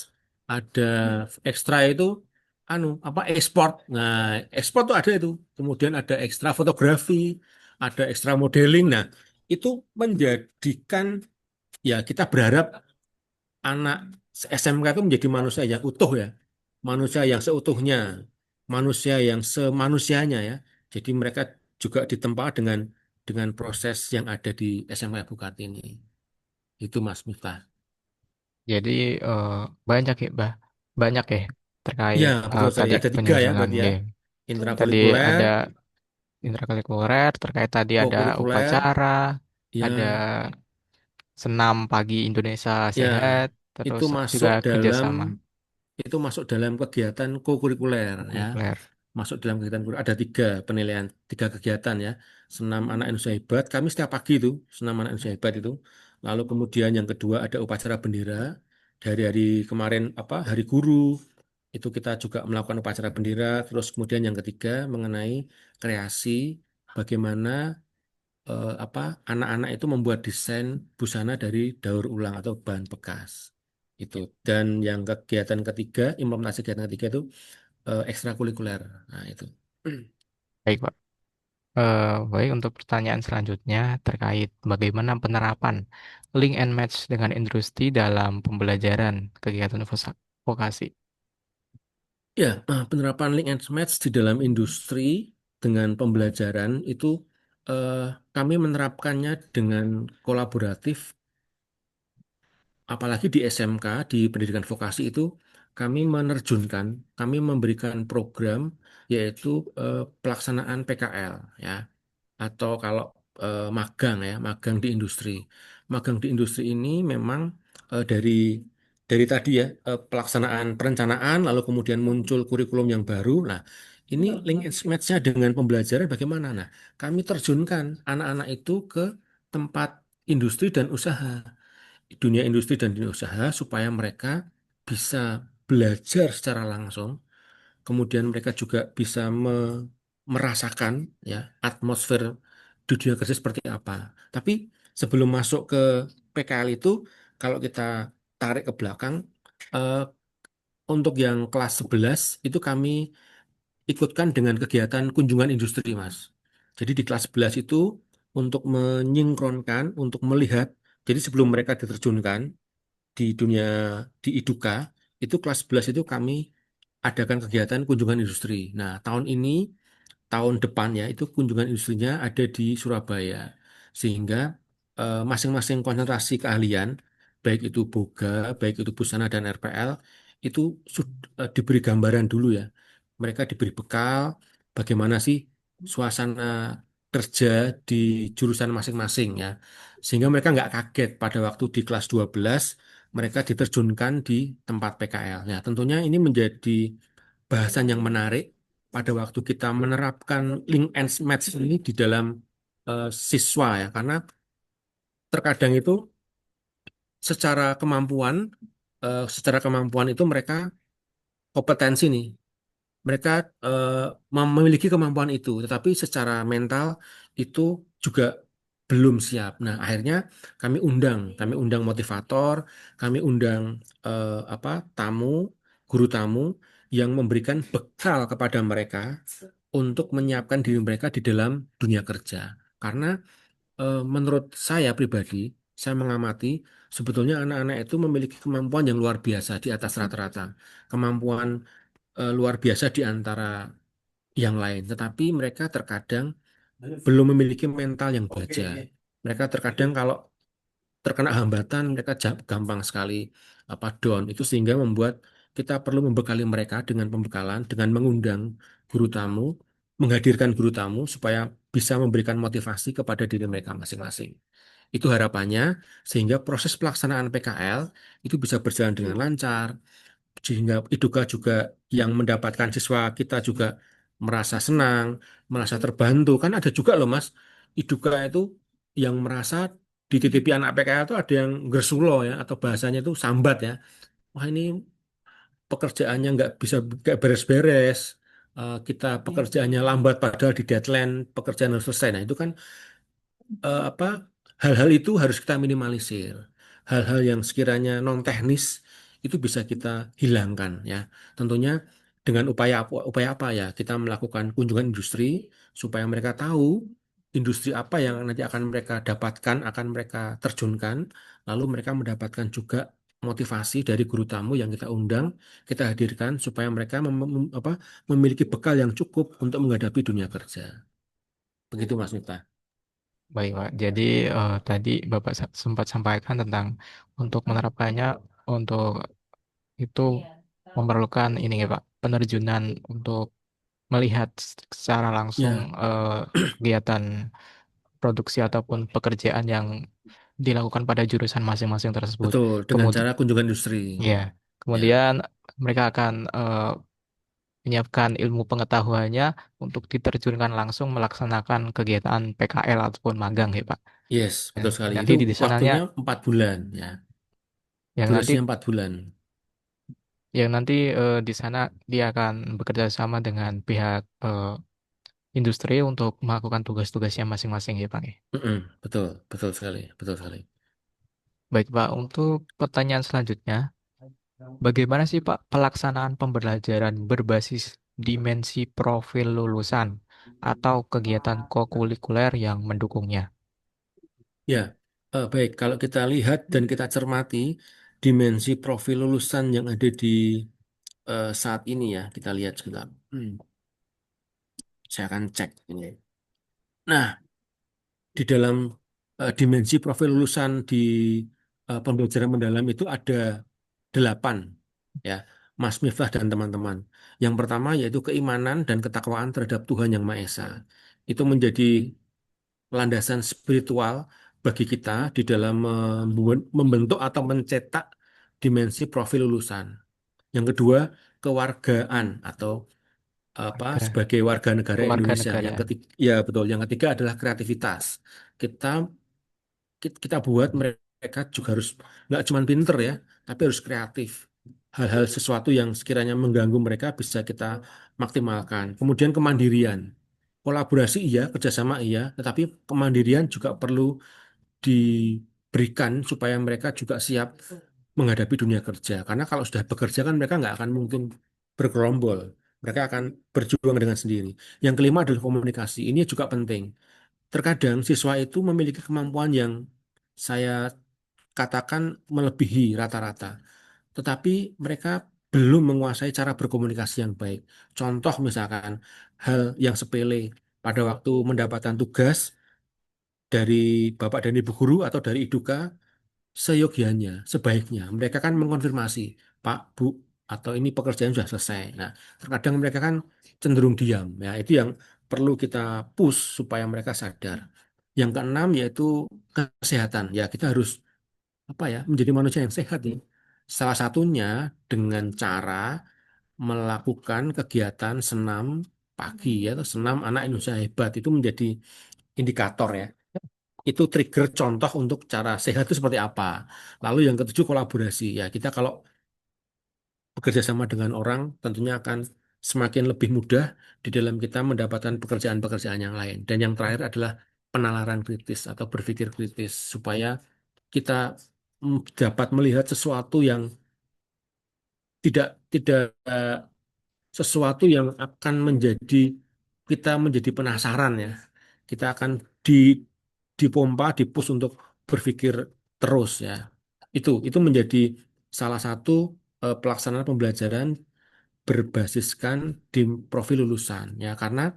[SPEAKER 1] ada ekstra itu apa e-sport. Nah, e-sport tuh ada itu. Kemudian ada ekstra fotografi, ada ekstra modeling. Nah, itu menjadikan ya kita berharap anak SMK itu menjadi manusia yang utuh ya, manusia yang seutuhnya, manusia yang semanusianya ya. Jadi mereka juga ditempa dengan proses yang ada di SMK Bukat ini. Itu Mas Miftah.
[SPEAKER 2] Jadi eh, banyak ya, Bah. Banyak ya
[SPEAKER 1] Ya,
[SPEAKER 2] terkait
[SPEAKER 1] betul sekali.
[SPEAKER 2] tadi
[SPEAKER 1] Ada tiga ya
[SPEAKER 2] penyusunan
[SPEAKER 1] berarti ya.
[SPEAKER 2] game. Tadi
[SPEAKER 1] Intrakurikuler,
[SPEAKER 2] ada intrakurikuler, terkait tadi ada
[SPEAKER 1] kokurikuler,
[SPEAKER 2] upacara, ada
[SPEAKER 1] ya,
[SPEAKER 2] senam pagi Indonesia
[SPEAKER 1] ya,
[SPEAKER 2] Sehat,
[SPEAKER 1] itu
[SPEAKER 2] terus juga
[SPEAKER 1] masuk dalam
[SPEAKER 2] kerjasama
[SPEAKER 1] kegiatan kokurikuler ya.
[SPEAKER 2] kurikuler.
[SPEAKER 1] Masuk dalam kegiatan guru ada tiga penilaian, tiga kegiatan ya. Senam anak Indonesia hebat, kami setiap pagi itu senam anak Indonesia hebat itu. Lalu kemudian yang kedua ada upacara bendera dari hari kemarin apa hari guru itu kita juga melakukan upacara bendera. Terus kemudian yang ketiga mengenai kreasi bagaimana apa anak-anak itu membuat desain busana dari daur ulang atau bahan bekas itu. Dan yang kegiatan ketiga, implementasi kegiatan ketiga itu ekstrakurikuler. Nah, itu.
[SPEAKER 2] Baik, Pak. Baik, untuk pertanyaan selanjutnya terkait bagaimana penerapan link and match dengan industri dalam pembelajaran kegiatan vokasi.
[SPEAKER 1] Ya, penerapan link and match di dalam industri dengan pembelajaran itu eh, kami menerapkannya dengan kolaboratif, apalagi di SMK, di pendidikan vokasi itu kami menerjunkan, kami memberikan program yaitu pelaksanaan PKL ya. Atau kalau magang ya, magang di industri. Magang di industri ini memang dari tadi ya pelaksanaan perencanaan lalu kemudian muncul kurikulum yang baru. Nah, ini link and match-nya dengan pembelajaran bagaimana? Nah, kami terjunkan anak-anak itu ke tempat industri dan usaha, dunia industri dan dunia usaha supaya mereka bisa belajar secara langsung. Kemudian mereka juga bisa merasakan ya atmosfer dunia kerja seperti apa. Tapi sebelum masuk ke PKL itu, kalau kita tarik ke belakang, eh, untuk yang kelas 11 itu kami ikutkan dengan kegiatan kunjungan industri, Mas. Jadi di kelas 11 itu untuk menyinkronkan, untuk melihat, jadi sebelum mereka diterjunkan di dunia di IDUKA, itu kelas 11 itu kami adakan kegiatan kunjungan industri. Nah, tahun ini tahun depannya itu kunjungan industrinya ada di Surabaya. Sehingga masing-masing konsentrasi keahlian, baik itu boga, baik itu busana dan RPL, itu diberi gambaran dulu ya. Mereka diberi bekal bagaimana sih suasana kerja di jurusan masing-masing ya. Sehingga mereka nggak kaget pada waktu di kelas 12 mereka diterjunkan di tempat PKL. Ya, tentunya ini menjadi bahasan yang menarik pada waktu kita menerapkan link and match ini di dalam siswa ya karena terkadang itu secara kemampuan itu mereka kompetensi nih mereka eh, memiliki kemampuan itu tetapi secara mental itu juga belum siap. Nah, akhirnya kami undang motivator, kami undang apa guru tamu yang memberikan bekal kepada mereka untuk menyiapkan diri mereka di dalam dunia kerja. Karena menurut saya pribadi, saya mengamati sebetulnya anak-anak itu memiliki kemampuan yang luar biasa di atas rata-rata. Kemampuan luar biasa di antara yang lain. Tetapi mereka terkadang belum memiliki mental yang baja. Mereka terkadang kalau terkena hambatan mereka gampang sekali apa down itu sehingga membuat kita perlu membekali mereka dengan pembekalan dengan mengundang guru tamu, menghadirkan guru tamu supaya bisa memberikan motivasi kepada diri mereka masing-masing. Itu harapannya sehingga proses pelaksanaan PKL itu bisa berjalan dengan lancar, sehingga Iduka juga yang mendapatkan siswa kita juga merasa senang, merasa terbantu. Kan ada juga loh Mas, Iduka itu yang merasa dititipi anak PKL itu ada yang gersulo ya, atau bahasanya itu sambat ya. Wah ini pekerjaannya nggak beres-beres. Kita pekerjaannya lambat padahal di deadline pekerjaan harus selesai. Nah itu kan apa hal-hal itu harus kita minimalisir. Hal-hal yang sekiranya non teknis itu bisa kita hilangkan ya. Tentunya dengan upaya apa ya? Kita melakukan kunjungan industri supaya mereka tahu industri apa yang nanti akan mereka dapatkan, akan mereka terjunkan, lalu mereka mendapatkan juga motivasi dari guru tamu yang kita undang, kita hadirkan supaya mereka memiliki bekal yang cukup untuk menghadapi dunia kerja. Begitu Mas Miftah.
[SPEAKER 2] Baik, Pak. Jadi tadi Bapak sempat sampaikan tentang untuk menerapkannya untuk itu memerlukan ini ya Pak, penerjunan untuk melihat secara langsung
[SPEAKER 1] Ya,
[SPEAKER 2] kegiatan produksi ataupun pekerjaan yang dilakukan pada jurusan masing-masing tersebut.
[SPEAKER 1] betul, dengan
[SPEAKER 2] Kemudian
[SPEAKER 1] cara kunjungan industri.
[SPEAKER 2] ya,
[SPEAKER 1] Ya,
[SPEAKER 2] kemudian mereka akan menyiapkan ilmu pengetahuannya untuk diterjunkan langsung melaksanakan kegiatan PKL ataupun magang ya Pak.
[SPEAKER 1] yes,
[SPEAKER 2] Dan
[SPEAKER 1] betul sekali.
[SPEAKER 2] nanti
[SPEAKER 1] Itu
[SPEAKER 2] di sananya
[SPEAKER 1] waktunya 4 bulan, ya.
[SPEAKER 2] yang nanti
[SPEAKER 1] Durasinya 4 bulan.
[SPEAKER 2] di sana dia akan bekerja sama dengan pihak industri untuk melakukan tugas-tugasnya masing-masing ya Pak. Ya.
[SPEAKER 1] Mm-mm, betul, betul sekali, betul sekali.
[SPEAKER 2] Baik Pak, untuk pertanyaan selanjutnya, bagaimana sih Pak pelaksanaan pembelajaran berbasis dimensi profil lulusan atau kegiatan kokurikuler yang mendukungnya?
[SPEAKER 1] Ya, baik. Kalau kita lihat dan kita cermati dimensi profil lulusan yang ada di saat ini ya, kita lihat sebentar. Saya akan cek ini. Nah, di dalam dimensi profil lulusan di pembelajaran mendalam itu ada 8 ya, Mas Miftah dan teman-teman. Yang pertama yaitu keimanan dan ketakwaan terhadap Tuhan Yang Maha Esa. Itu menjadi landasan spiritual bagi kita di dalam membentuk atau mencetak dimensi profil lulusan. Yang kedua, kewargaan atau apa
[SPEAKER 2] Warga,
[SPEAKER 1] sebagai warga negara Indonesia. Yang
[SPEAKER 2] kewarganegaraan.
[SPEAKER 1] ketiga, ya betul. Yang ketiga adalah kreativitas. Kita kita buat mereka juga harus nggak cuma pinter ya, tapi harus kreatif. Hal-hal sesuatu yang sekiranya mengganggu mereka bisa kita maksimalkan. Kemudian kemandirian, kolaborasi iya, kerjasama iya, tetapi kemandirian juga perlu diberikan supaya mereka juga siap menghadapi dunia kerja. Karena kalau sudah bekerja kan mereka nggak akan mungkin bergerombol. Mereka akan berjuang dengan sendiri. Yang kelima adalah komunikasi. Ini juga penting. Terkadang siswa itu memiliki kemampuan yang saya katakan melebihi rata-rata, tetapi mereka belum menguasai cara berkomunikasi yang baik. Contoh misalkan hal yang sepele pada waktu mendapatkan tugas dari Bapak dan Ibu guru atau dari Iduka, seyogianya, sebaiknya mereka kan mengkonfirmasi, Pak, Bu, atau ini pekerjaan sudah selesai. Nah, terkadang mereka kan cenderung diam. Ya, itu yang perlu kita push supaya mereka sadar. Yang keenam yaitu kesehatan. Ya, kita harus apa ya menjadi manusia yang sehat ya. Salah satunya dengan cara melakukan kegiatan senam pagi ya, atau senam anak Indonesia hebat itu menjadi indikator ya. Itu trigger contoh untuk cara sehat itu seperti apa. Lalu yang ketujuh kolaborasi. Ya, kita kalau bekerja sama dengan orang tentunya akan semakin lebih mudah di dalam kita mendapatkan pekerjaan-pekerjaan yang lain. Dan yang terakhir adalah penalaran kritis atau berpikir kritis supaya kita dapat melihat sesuatu yang tidak tidak sesuatu yang akan menjadi kita menjadi penasaran ya. Kita akan di dipompa, dipus untuk berpikir terus ya. Itu menjadi salah satu pelaksanaan pembelajaran berbasiskan di profil lulusan ya karena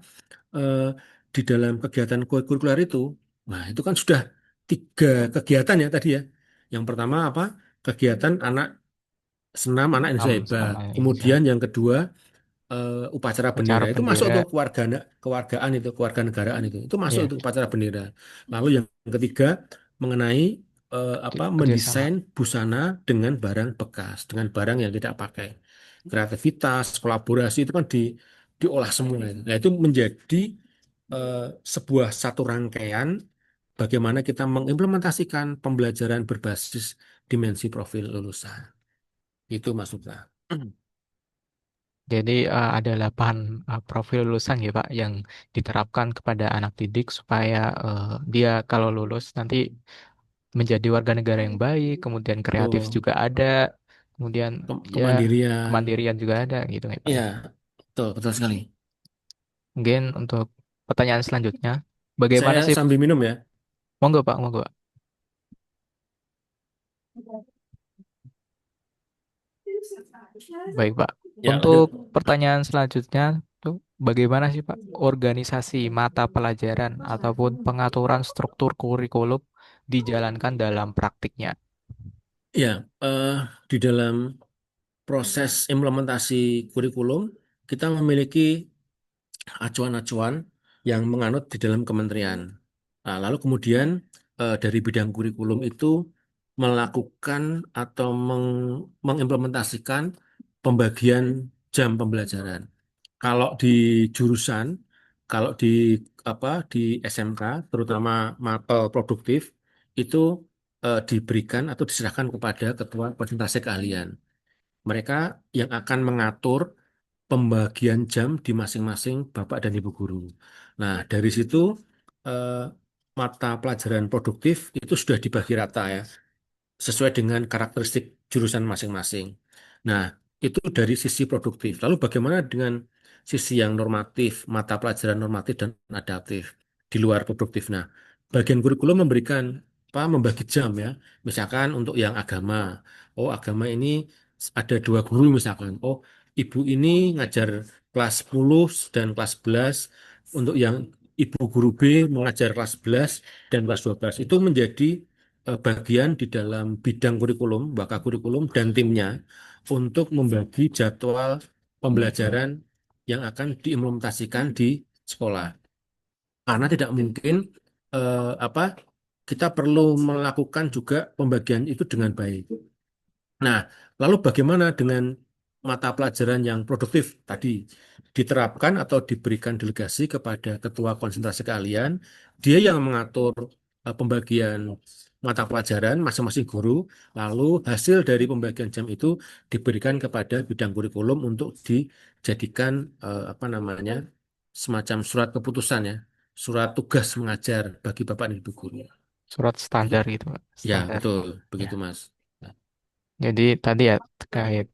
[SPEAKER 1] eh, di dalam kegiatan kurikuler itu, nah itu kan sudah tiga kegiatan ya tadi ya. Yang pertama apa? Kegiatan anak senam anak Indonesia hebat.
[SPEAKER 2] Sama Indonesia.
[SPEAKER 1] Kemudian yang kedua upacara bendera
[SPEAKER 2] Upacara
[SPEAKER 1] itu masuk
[SPEAKER 2] bendera,
[SPEAKER 1] tuh kewargaan itu kewarganegaraan itu masuk
[SPEAKER 2] ya,
[SPEAKER 1] itu upacara bendera. Lalu yang ketiga mengenai
[SPEAKER 2] kerjasama.
[SPEAKER 1] mendesain busana dengan barang bekas dengan barang yang tidak pakai. Kreativitas kolaborasi itu kan diolah semua itu. Nah itu menjadi eh, sebuah satu rangkaian bagaimana kita mengimplementasikan pembelajaran berbasis dimensi profil lulusan itu maksudnya.
[SPEAKER 2] Jadi ada 8 profil lulusan ya Pak yang diterapkan kepada anak didik supaya dia kalau lulus nanti menjadi warga negara yang baik, kemudian kreatif
[SPEAKER 1] Tuh,
[SPEAKER 2] juga ada, kemudian ya
[SPEAKER 1] kemandirian.
[SPEAKER 2] kemandirian juga ada gitu ya Pak
[SPEAKER 1] Iya,
[SPEAKER 2] ya.
[SPEAKER 1] betul, betul sekali.
[SPEAKER 2] Mungkin untuk pertanyaan selanjutnya, bagaimana
[SPEAKER 1] Saya
[SPEAKER 2] sih?
[SPEAKER 1] sambil minum ya.
[SPEAKER 2] Monggo Pak, monggo. Baik Pak.
[SPEAKER 1] Ya,
[SPEAKER 2] Untuk
[SPEAKER 1] lanjut.
[SPEAKER 2] pertanyaan selanjutnya tuh bagaimana sih Pak organisasi mata pelajaran ataupun pengaturan struktur kurikulum dijalankan dalam praktiknya?
[SPEAKER 1] Ya, di dalam proses implementasi kurikulum, kita memiliki acuan-acuan yang menganut di dalam kementerian. Nah, lalu kemudian dari bidang kurikulum itu melakukan atau mengimplementasikan pembagian jam pembelajaran. Kalau di jurusan, kalau di di SMK, terutama mapel produktif, itu diberikan atau diserahkan kepada Ketua Konsentrasi Keahlian. Mereka yang akan mengatur pembagian jam di masing-masing Bapak dan Ibu guru. Nah, dari situ eh, mata pelajaran produktif itu sudah dibagi rata ya, sesuai dengan karakteristik jurusan masing-masing. Nah, itu dari sisi produktif. Lalu bagaimana dengan sisi yang normatif, mata pelajaran normatif dan adaptif di luar produktif? Nah, bagian kurikulum memberikan membagi jam ya. Misalkan untuk yang agama, oh agama ini ada dua guru misalkan. Oh, ibu ini ngajar kelas 10 dan kelas 11. Untuk yang ibu guru B mengajar kelas 11 dan kelas 12. Itu menjadi bagian di dalam bidang kurikulum, bakal kurikulum dan timnya untuk membagi jadwal pembelajaran yang akan diimplementasikan di sekolah. Karena tidak mungkin apa kita perlu melakukan juga pembagian itu dengan baik. Nah, lalu bagaimana dengan mata pelajaran yang produktif tadi diterapkan atau diberikan delegasi kepada ketua konsentrasi keahlian, dia yang mengatur pembagian mata pelajaran masing-masing guru, lalu hasil dari pembagian jam itu diberikan kepada bidang kurikulum untuk dijadikan apa namanya semacam surat keputusan ya, surat tugas mengajar bagi bapak dan ibu guru.
[SPEAKER 2] Surat standar
[SPEAKER 1] Begitu.
[SPEAKER 2] gitu Pak,
[SPEAKER 1] Ya,
[SPEAKER 2] standar.
[SPEAKER 1] betul,
[SPEAKER 2] Ya.
[SPEAKER 1] begitu Mas. Nah,
[SPEAKER 2] Jadi tadi ya terkait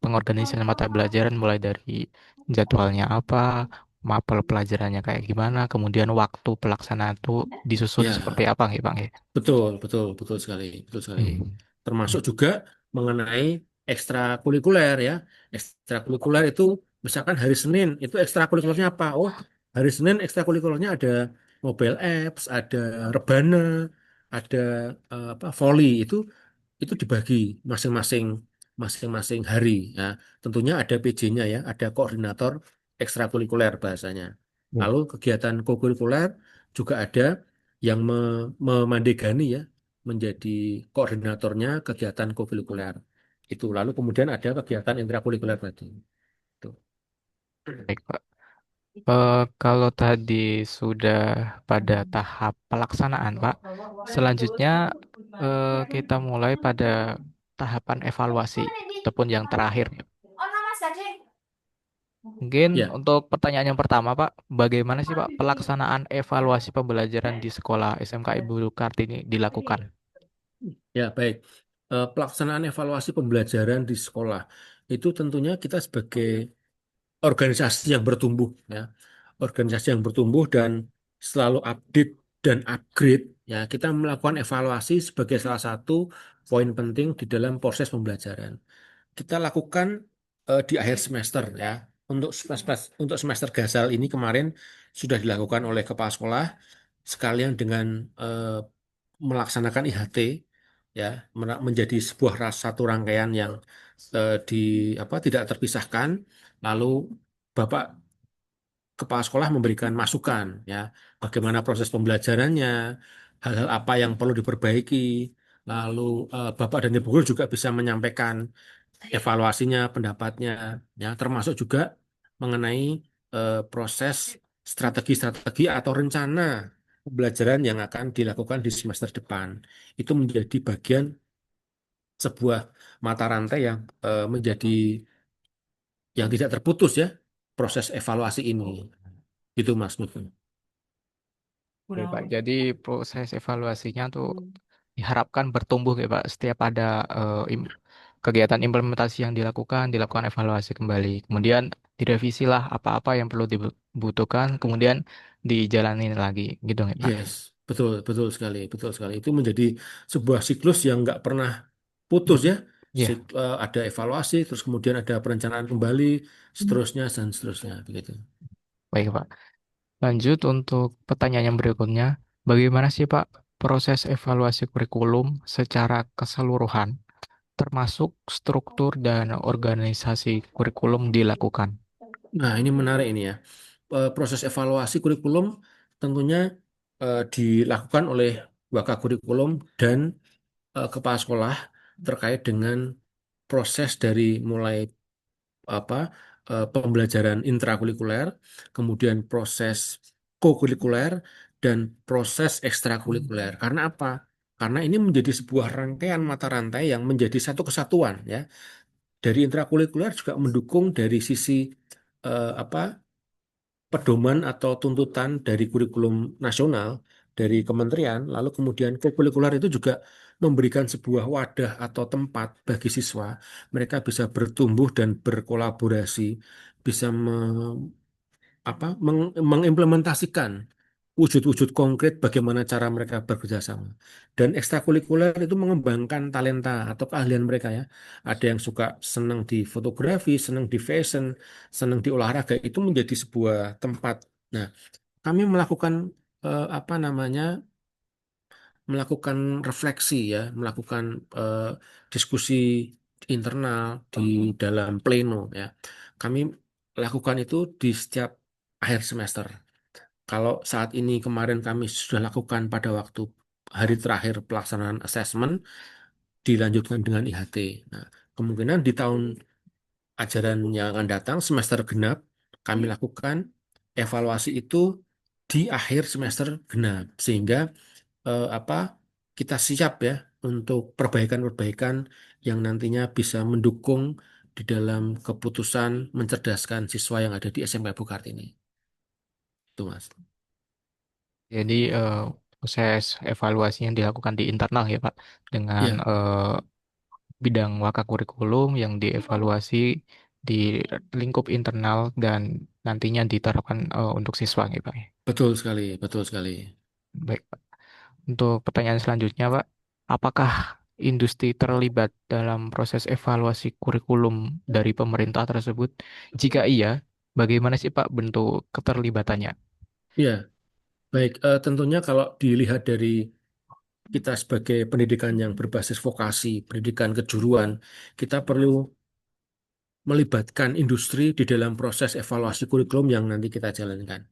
[SPEAKER 2] pengorganisasian mata pelajaran mulai dari jadwalnya apa, mapel pelajarannya kayak gimana, kemudian waktu pelaksanaan itu disusun seperti
[SPEAKER 1] ya.
[SPEAKER 2] apa gitu Bang ya.
[SPEAKER 1] Betul, betul, betul sekali, betul sekali.
[SPEAKER 2] Hmm.
[SPEAKER 1] Termasuk juga mengenai ekstrakurikuler ya. Ekstrakurikuler itu misalkan hari Senin itu ekstrakurikulernya apa? Oh, hari Senin ekstrakurikulernya ada mobile apps, ada rebana, ada volley itu dibagi masing-masing masing-masing hari ya. Tentunya ada PJ-nya ya, ada koordinator ekstrakurikuler bahasanya.
[SPEAKER 2] Ya.
[SPEAKER 1] Lalu kegiatan kokurikuler juga ada yang memandegani ya menjadi koordinatornya kegiatan kokurikuler. Itu lalu kemudian ada kegiatan intrakurikuler tadi. Itu.
[SPEAKER 2] Baik Pak. Kalau tadi sudah pada tahap pelaksanaan, Pak, selanjutnya kita mulai pada tahapan evaluasi ataupun yang terakhir. Mungkin
[SPEAKER 1] Ya,
[SPEAKER 2] untuk pertanyaan yang pertama, Pak, bagaimana sih Pak pelaksanaan evaluasi pembelajaran di sekolah SMK Ibu Kartini dilakukan?
[SPEAKER 1] ya baik. Pelaksanaan evaluasi pembelajaran di sekolah itu tentunya kita sebagai organisasi yang bertumbuh ya, organisasi yang bertumbuh dan selalu update dan upgrade ya, kita melakukan evaluasi sebagai salah satu poin penting di dalam proses pembelajaran. Kita lakukan di akhir semester ya. untuk semester gasal ini kemarin sudah dilakukan oleh kepala sekolah sekalian dengan eh, melaksanakan IHT ya menjadi sebuah satu rangkaian yang di apa tidak terpisahkan. Lalu Bapak kepala sekolah memberikan masukan ya bagaimana proses pembelajarannya, hal-hal apa yang perlu diperbaiki. Lalu Bapak dan Ibu guru juga bisa menyampaikan evaluasinya, pendapatnya, ya, termasuk juga mengenai proses strategi-strategi atau rencana pembelajaran yang akan dilakukan di semester depan. Itu menjadi bagian sebuah mata rantai yang menjadi yang tidak terputus ya proses evaluasi ini. Itu Mas Mufti.
[SPEAKER 2] Oke, Pak. Jadi proses evaluasinya tuh diharapkan bertumbuh ya Pak. Setiap ada kegiatan implementasi yang dilakukan evaluasi kembali. Kemudian direvisilah apa-apa yang perlu dibutuhkan, kemudian dijalanin lagi gitu ya Pak.
[SPEAKER 1] Yes, betul, betul sekali, betul sekali. Itu menjadi sebuah siklus yang nggak pernah putus
[SPEAKER 2] Hmm.
[SPEAKER 1] ya.
[SPEAKER 2] Ya,
[SPEAKER 1] Ada evaluasi, terus kemudian ada perencanaan kembali, seterusnya dan seterusnya begitu.
[SPEAKER 2] baik Pak. Lanjut untuk pertanyaan yang berikutnya, bagaimana sih Pak proses evaluasi kurikulum secara keseluruhan, termasuk struktur dan organisasi kurikulum dilakukan?
[SPEAKER 1] Nah, ini menarik ini ya. Proses evaluasi kurikulum tentunya dilakukan oleh Wakakurikulum dan kepala sekolah terkait dengan proses dari mulai apa pembelajaran intrakurikuler, kemudian proses kokurikuler dan proses ekstrakurikuler. Karena apa? Karena ini menjadi sebuah rangkaian mata rantai yang menjadi satu kesatuan ya. Dari intrakurikuler juga mendukung dari sisi apa pedoman atau tuntutan dari kurikulum nasional dari kementerian, lalu kemudian kokurikuler itu juga memberikan sebuah wadah atau tempat bagi siswa mereka bisa bertumbuh dan berkolaborasi, bisa mengimplementasikan wujud-wujud konkret bagaimana cara mereka bekerja sama. Dan ekstrakurikuler itu mengembangkan talenta atau keahlian mereka ya. Ada yang suka senang di fotografi, senang di fashion, senang di olahraga, itu menjadi sebuah tempat. Nah, kami melakukan apa namanya? Melakukan refleksi ya, melakukan eh, diskusi internal di dalam pleno ya. Kami lakukan itu di setiap akhir semester. Kalau saat ini kemarin kami sudah lakukan pada waktu hari terakhir pelaksanaan asesmen, dilanjutkan dengan IHT. Nah, kemungkinan di tahun ajaran yang akan datang, semester genap, kami lakukan evaluasi itu di akhir semester genap, sehingga apa kita siap ya untuk perbaikan-perbaikan yang nantinya bisa mendukung di dalam keputusan mencerdaskan siswa yang ada di SMP Bukartini. Itu Mas.
[SPEAKER 2] Jadi proses evaluasi yang dilakukan di internal ya Pak, dengan
[SPEAKER 1] Ya,
[SPEAKER 2] bidang waka kurikulum yang dievaluasi di lingkup internal dan nantinya diterapkan untuk siswa gitu Pak. Ya.
[SPEAKER 1] betul sekali, betul sekali.
[SPEAKER 2] Baik Pak. Untuk pertanyaan selanjutnya Pak, apakah industri terlibat dalam proses evaluasi kurikulum dari pemerintah tersebut? Jika iya, bagaimana sih Pak bentuk keterlibatannya?
[SPEAKER 1] Ya, baik. Tentunya kalau dilihat dari kita sebagai pendidikan yang berbasis vokasi, pendidikan kejuruan, kita perlu melibatkan industri di dalam proses evaluasi kurikulum yang nanti kita jalankan.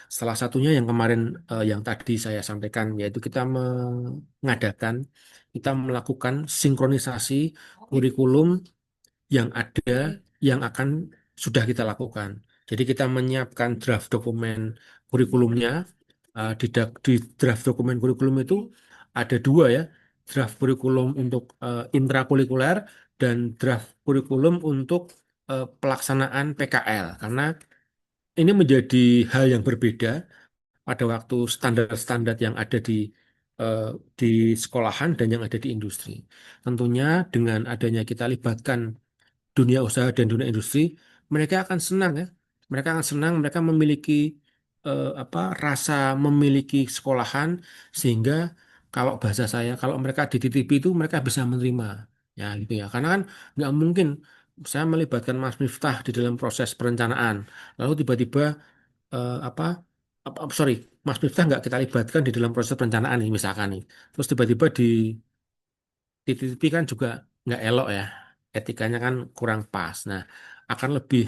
[SPEAKER 1] Salah satunya yang kemarin yang tadi saya sampaikan yaitu kita mengadakan, kita melakukan sinkronisasi kurikulum yang ada yang akan sudah kita lakukan. Jadi kita menyiapkan draft dokumen kurikulumnya. Di draft dokumen kurikulum itu ada dua ya, draft kurikulum untuk intrakurikuler dan draft kurikulum untuk pelaksanaan PKL. Karena ini menjadi hal yang berbeda pada waktu standar-standar yang ada eh, di sekolahan dan yang ada di industri. Tentunya dengan adanya kita libatkan dunia usaha dan dunia industri, mereka akan senang ya. Mereka akan senang, mereka memiliki apa rasa memiliki sekolahan sehingga kalau bahasa saya, kalau mereka dititipi itu mereka bisa menerima ya gitu ya. Karena kan nggak mungkin saya melibatkan Mas Miftah di dalam proses perencanaan. Lalu tiba-tiba sorry, Mas Miftah nggak kita libatkan di dalam proses perencanaan nih misalkan nih. Terus tiba-tiba di titik-titik kan juga nggak elok ya. Etikanya kan kurang pas. Nah, akan lebih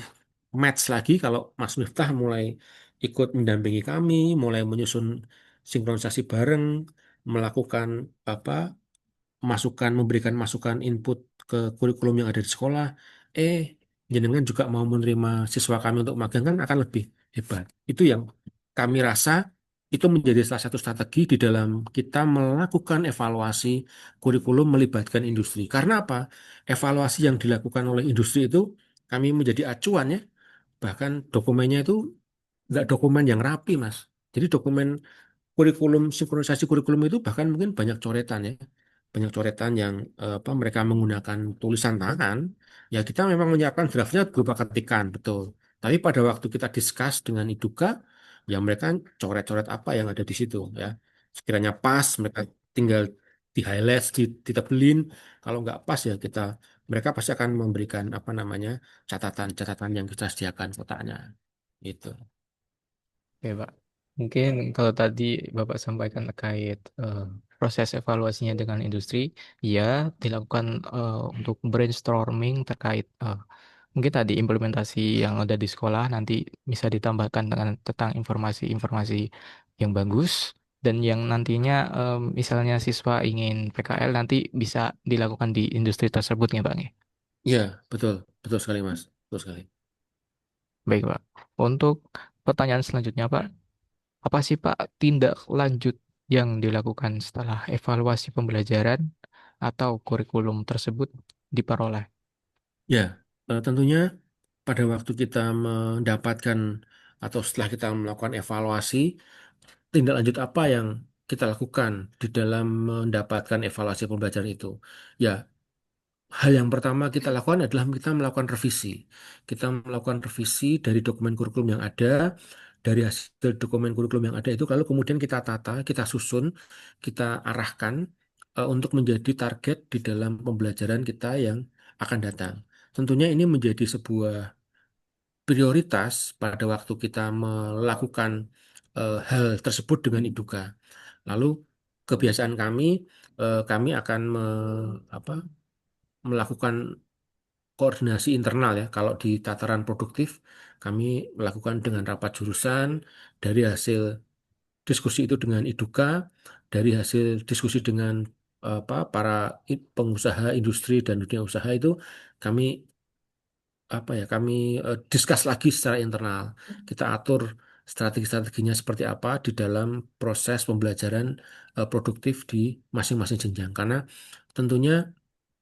[SPEAKER 1] match lagi kalau Mas Miftah mulai ikut mendampingi kami, mulai menyusun sinkronisasi bareng, melakukan apa memberikan masukan input ke kurikulum yang ada di sekolah. Eh, jenengan juga mau menerima siswa kami untuk magang kan akan lebih hebat. Itu yang kami rasa itu menjadi salah satu strategi di dalam kita melakukan evaluasi kurikulum melibatkan industri. Karena apa? Evaluasi yang dilakukan oleh industri itu kami menjadi acuan ya. Bahkan dokumennya itu nggak dokumen yang rapi, Mas. Jadi dokumen kurikulum sinkronisasi kurikulum itu bahkan mungkin banyak coretan ya, banyak coretan yang mereka menggunakan tulisan tangan. Ya kita memang menyiapkan draftnya berupa ketikan betul, tapi pada waktu kita discuss dengan Iduka ya mereka coret-coret apa yang ada di situ ya, sekiranya pas mereka tinggal di highlight, ditebelin. Kalau nggak pas ya kita, mereka pasti akan memberikan apa namanya catatan-catatan yang kita sediakan kotaknya itu.
[SPEAKER 2] Oke, Pak. Mungkin kalau tadi Bapak sampaikan terkait proses evaluasinya dengan industri, ya dilakukan untuk brainstorming terkait mungkin tadi implementasi yang ada di sekolah nanti bisa ditambahkan dengan tentang informasi-informasi yang bagus dan yang nantinya misalnya siswa ingin PKL nanti bisa dilakukan di industri tersebut ya Pak. Ya?
[SPEAKER 1] Iya, betul, betul sekali Mas, betul sekali.
[SPEAKER 2] Baik Pak. Untuk pertanyaan selanjutnya Pak, apa sih Pak tindak lanjut yang dilakukan setelah evaluasi pembelajaran atau kurikulum tersebut diperoleh?
[SPEAKER 1] Ya, tentunya pada waktu kita mendapatkan atau setelah kita melakukan evaluasi, tindak lanjut apa yang kita lakukan di dalam mendapatkan evaluasi pembelajaran itu? Ya, hal yang pertama kita lakukan adalah kita melakukan revisi. Kita melakukan revisi dari dokumen kurikulum yang ada, dari hasil dokumen kurikulum yang ada itu, lalu kemudian kita tata, kita susun, kita arahkan untuk menjadi target di dalam pembelajaran kita yang akan datang. Tentunya ini menjadi sebuah prioritas pada waktu kita melakukan hal tersebut dengan Iduka. Lalu kebiasaan kami, kami akan melakukan koordinasi internal ya. Kalau di tataran produktif, kami melakukan dengan rapat jurusan dari hasil diskusi itu dengan Iduka, dari hasil diskusi dengan para pengusaha industri dan dunia usaha itu kami kami discuss lagi secara internal. Kita atur strategi-strateginya seperti apa di dalam proses pembelajaran produktif di masing-masing jenjang. Karena tentunya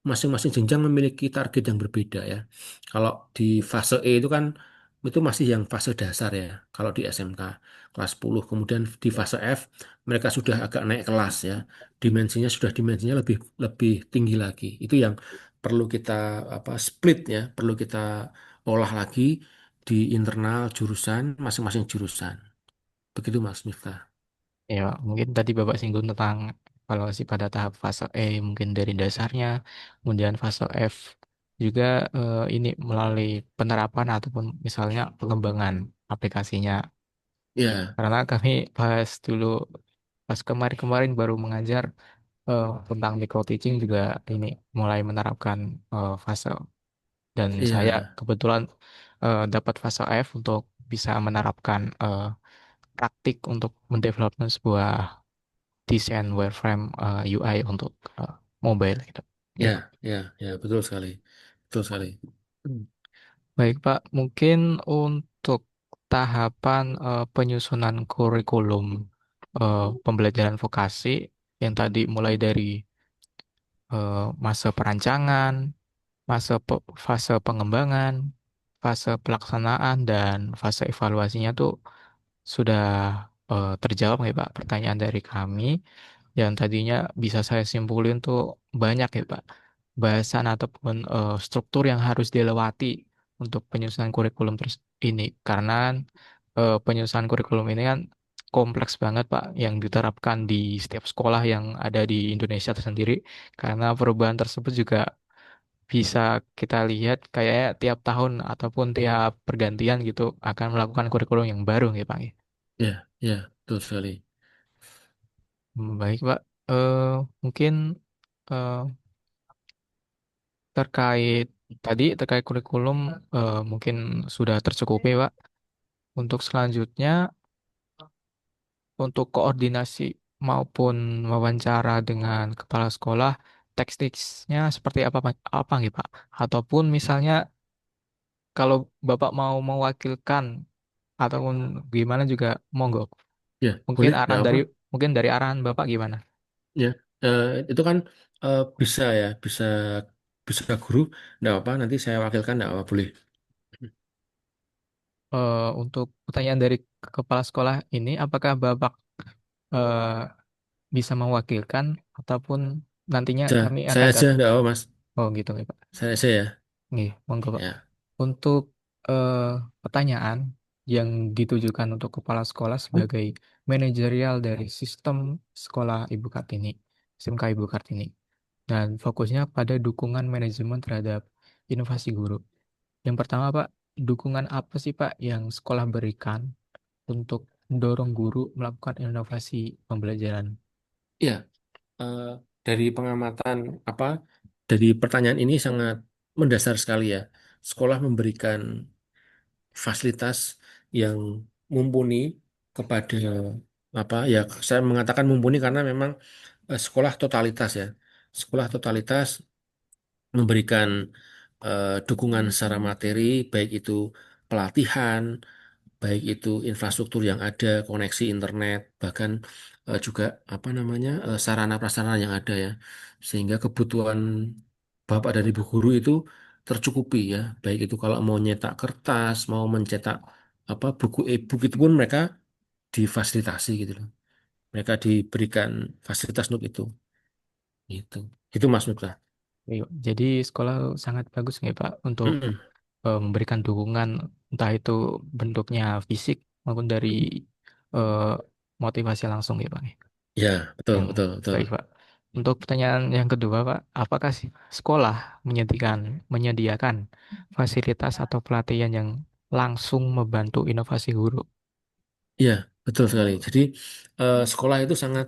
[SPEAKER 1] masing-masing jenjang memiliki target yang berbeda ya. Kalau di fase E itu kan itu masih yang fase dasar ya. Kalau di SMK kelas 10, kemudian di fase F mereka sudah agak naik kelas ya. Dimensinya lebih lebih tinggi lagi. Itu yang perlu kita split ya, perlu kita olah lagi di internal jurusan masing-masing jurusan. Begitu Mas Miftah.
[SPEAKER 2] Ya, mungkin tadi Bapak singgung tentang evaluasi pada tahap fase E, mungkin dari dasarnya, kemudian fase F juga ini melalui penerapan ataupun misalnya pengembangan aplikasinya.
[SPEAKER 1] Ya,
[SPEAKER 2] Karena kami pas dulu, pas kemarin-kemarin baru mengajar tentang micro teaching juga ini mulai menerapkan fase dan saya
[SPEAKER 1] iya,
[SPEAKER 2] kebetulan dapat fase F untuk bisa menerapkan praktik untuk mendevelopment sebuah desain wireframe UI untuk mobile gitu. Ya,
[SPEAKER 1] ya,
[SPEAKER 2] Pak.
[SPEAKER 1] ya, ya, betul sekali. Betul sekali.
[SPEAKER 2] Baik, Pak. Mungkin untuk tahapan penyusunan kurikulum pembelajaran vokasi yang tadi mulai dari masa perancangan, fase pengembangan, fase pelaksanaan dan fase evaluasinya tuh sudah terjawab nggak Pak pertanyaan dari kami yang tadinya bisa saya simpulin tuh banyak ya Pak bahasan ataupun struktur yang harus dilewati untuk penyusunan kurikulum terus ini karena penyusunan kurikulum ini kan kompleks banget Pak yang diterapkan di setiap sekolah yang ada di Indonesia tersendiri karena perubahan tersebut juga bisa kita lihat kayak tiap tahun ataupun tiap pergantian gitu akan melakukan kurikulum yang baru gitu Pak.
[SPEAKER 1] Ya, ya, betul sekali.
[SPEAKER 2] Baik Pak. Eh mungkin eh, terkait tadi terkait kurikulum mungkin sudah tercukupi Pak. Untuk selanjutnya untuk koordinasi maupun wawancara dengan kepala sekolah teknisnya seperti apa apa gitu Pak? Ataupun misalnya kalau Bapak mau mewakilkan ataupun gimana juga monggo.
[SPEAKER 1] Ya,
[SPEAKER 2] Mungkin
[SPEAKER 1] boleh, nggak
[SPEAKER 2] arahan
[SPEAKER 1] apa.
[SPEAKER 2] dari mungkin dari arahan Bapak gimana?
[SPEAKER 1] Ya, itu kan bisa ya, bisa bisa guru, nggak apa. Nanti saya wakilkan, nggak apa, boleh.
[SPEAKER 2] Untuk pertanyaan dari kepala sekolah ini, apakah Bapak eh, bisa mewakilkan ataupun nantinya kami
[SPEAKER 1] Saya
[SPEAKER 2] akan
[SPEAKER 1] aja, nggak apa, Mas.
[SPEAKER 2] oh gitu ya Pak.
[SPEAKER 1] Saya aja ya.
[SPEAKER 2] Nih, monggo Pak.
[SPEAKER 1] Ya,
[SPEAKER 2] Untuk eh, pertanyaan yang ditujukan untuk kepala sekolah sebagai manajerial dari sistem sekolah Ibu Kartini, SMK Ibu Kartini, dan fokusnya pada dukungan manajemen terhadap inovasi guru. Yang pertama, Pak, dukungan apa sih, Pak, yang sekolah berikan untuk mendorong guru melakukan inovasi pembelajaran?
[SPEAKER 1] ya. eh, dari pengamatan apa, dari pertanyaan ini sangat mendasar sekali ya. Sekolah memberikan fasilitas yang mumpuni kepada apa ya, saya mengatakan mumpuni karena memang sekolah totalitas ya. Sekolah totalitas memberikan dukungan secara materi, baik itu pelatihan, baik itu infrastruktur yang ada, koneksi internet, bahkan juga apa namanya sarana prasarana yang ada ya, sehingga kebutuhan bapak dan ibu guru itu tercukupi ya, baik itu kalau mau nyetak kertas, mau mencetak apa buku e-book itu pun mereka difasilitasi gitu loh, mereka diberikan fasilitas untuk itu, itu Mas Miftah.
[SPEAKER 2] Iya, jadi sekolah sangat bagus nih, Pak, untuk
[SPEAKER 1] Mm-mm.
[SPEAKER 2] memberikan dukungan entah itu bentuknya fisik maupun dari eh, motivasi langsung ya Pak.
[SPEAKER 1] Ya, betul,
[SPEAKER 2] Hmm,
[SPEAKER 1] betul, betul.
[SPEAKER 2] baik Pak. Untuk pertanyaan yang kedua Pak, apakah sih sekolah menyediakan fasilitas atau pelatihan yang langsung membantu inovasi guru?
[SPEAKER 1] Iya, betul sekali. Jadi sekolah itu sangat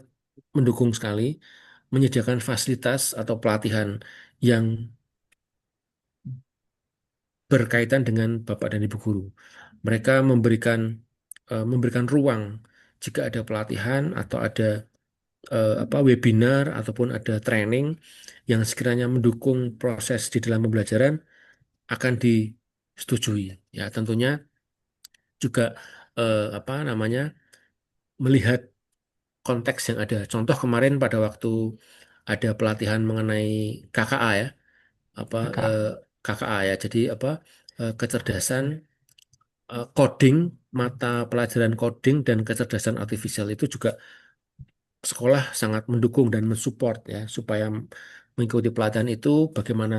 [SPEAKER 1] mendukung sekali, menyediakan fasilitas atau pelatihan yang berkaitan dengan bapak dan ibu guru. Mereka memberikan ruang jika ada pelatihan atau ada apa webinar ataupun ada training yang sekiranya mendukung proses di dalam pembelajaran akan disetujui. Ya, tentunya juga apa namanya melihat konteks yang ada. Contoh kemarin pada waktu ada pelatihan mengenai KKA ya, apa
[SPEAKER 2] Kakak,
[SPEAKER 1] KKA ya. Jadi apa kecerdasan coding, mata pelajaran coding dan kecerdasan artifisial itu juga sekolah sangat mendukung dan mensupport ya supaya mengikuti pelatihan itu bagaimana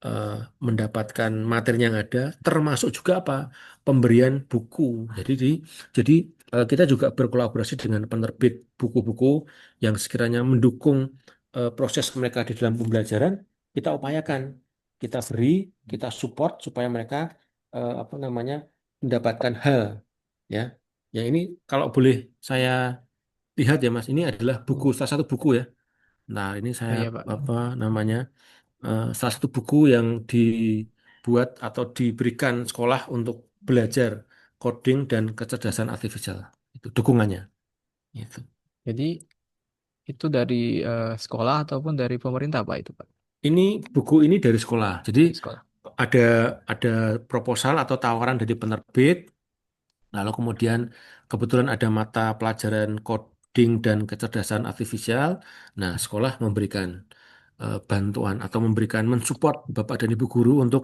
[SPEAKER 1] eh, mendapatkan materi yang ada, termasuk juga apa pemberian buku. Jadi kita juga berkolaborasi dengan penerbit buku-buku yang sekiranya mendukung proses mereka di dalam pembelajaran. Kita upayakan, kita beri, kita support supaya mereka apa namanya mendapatkan hal ya. Yang ini kalau boleh saya lihat ya Mas, ini adalah buku salah satu buku ya. Nah ini
[SPEAKER 2] oh
[SPEAKER 1] saya
[SPEAKER 2] iya Pak.
[SPEAKER 1] apa namanya salah satu buku yang dibuat atau diberikan sekolah untuk belajar coding dan kecerdasan artifisial. Itu dukungannya. Itu.
[SPEAKER 2] Jadi itu dari sekolah ataupun dari pemerintah Pak itu Pak?
[SPEAKER 1] Ini buku ini dari sekolah. Jadi
[SPEAKER 2] Dari sekolah.
[SPEAKER 1] ada ada proposal atau tawaran dari penerbit. Lalu kemudian kebetulan ada mata pelajaran coding dan kecerdasan artifisial. Nah, sekolah memberikan bantuan atau memberikan mensupport Bapak dan Ibu guru untuk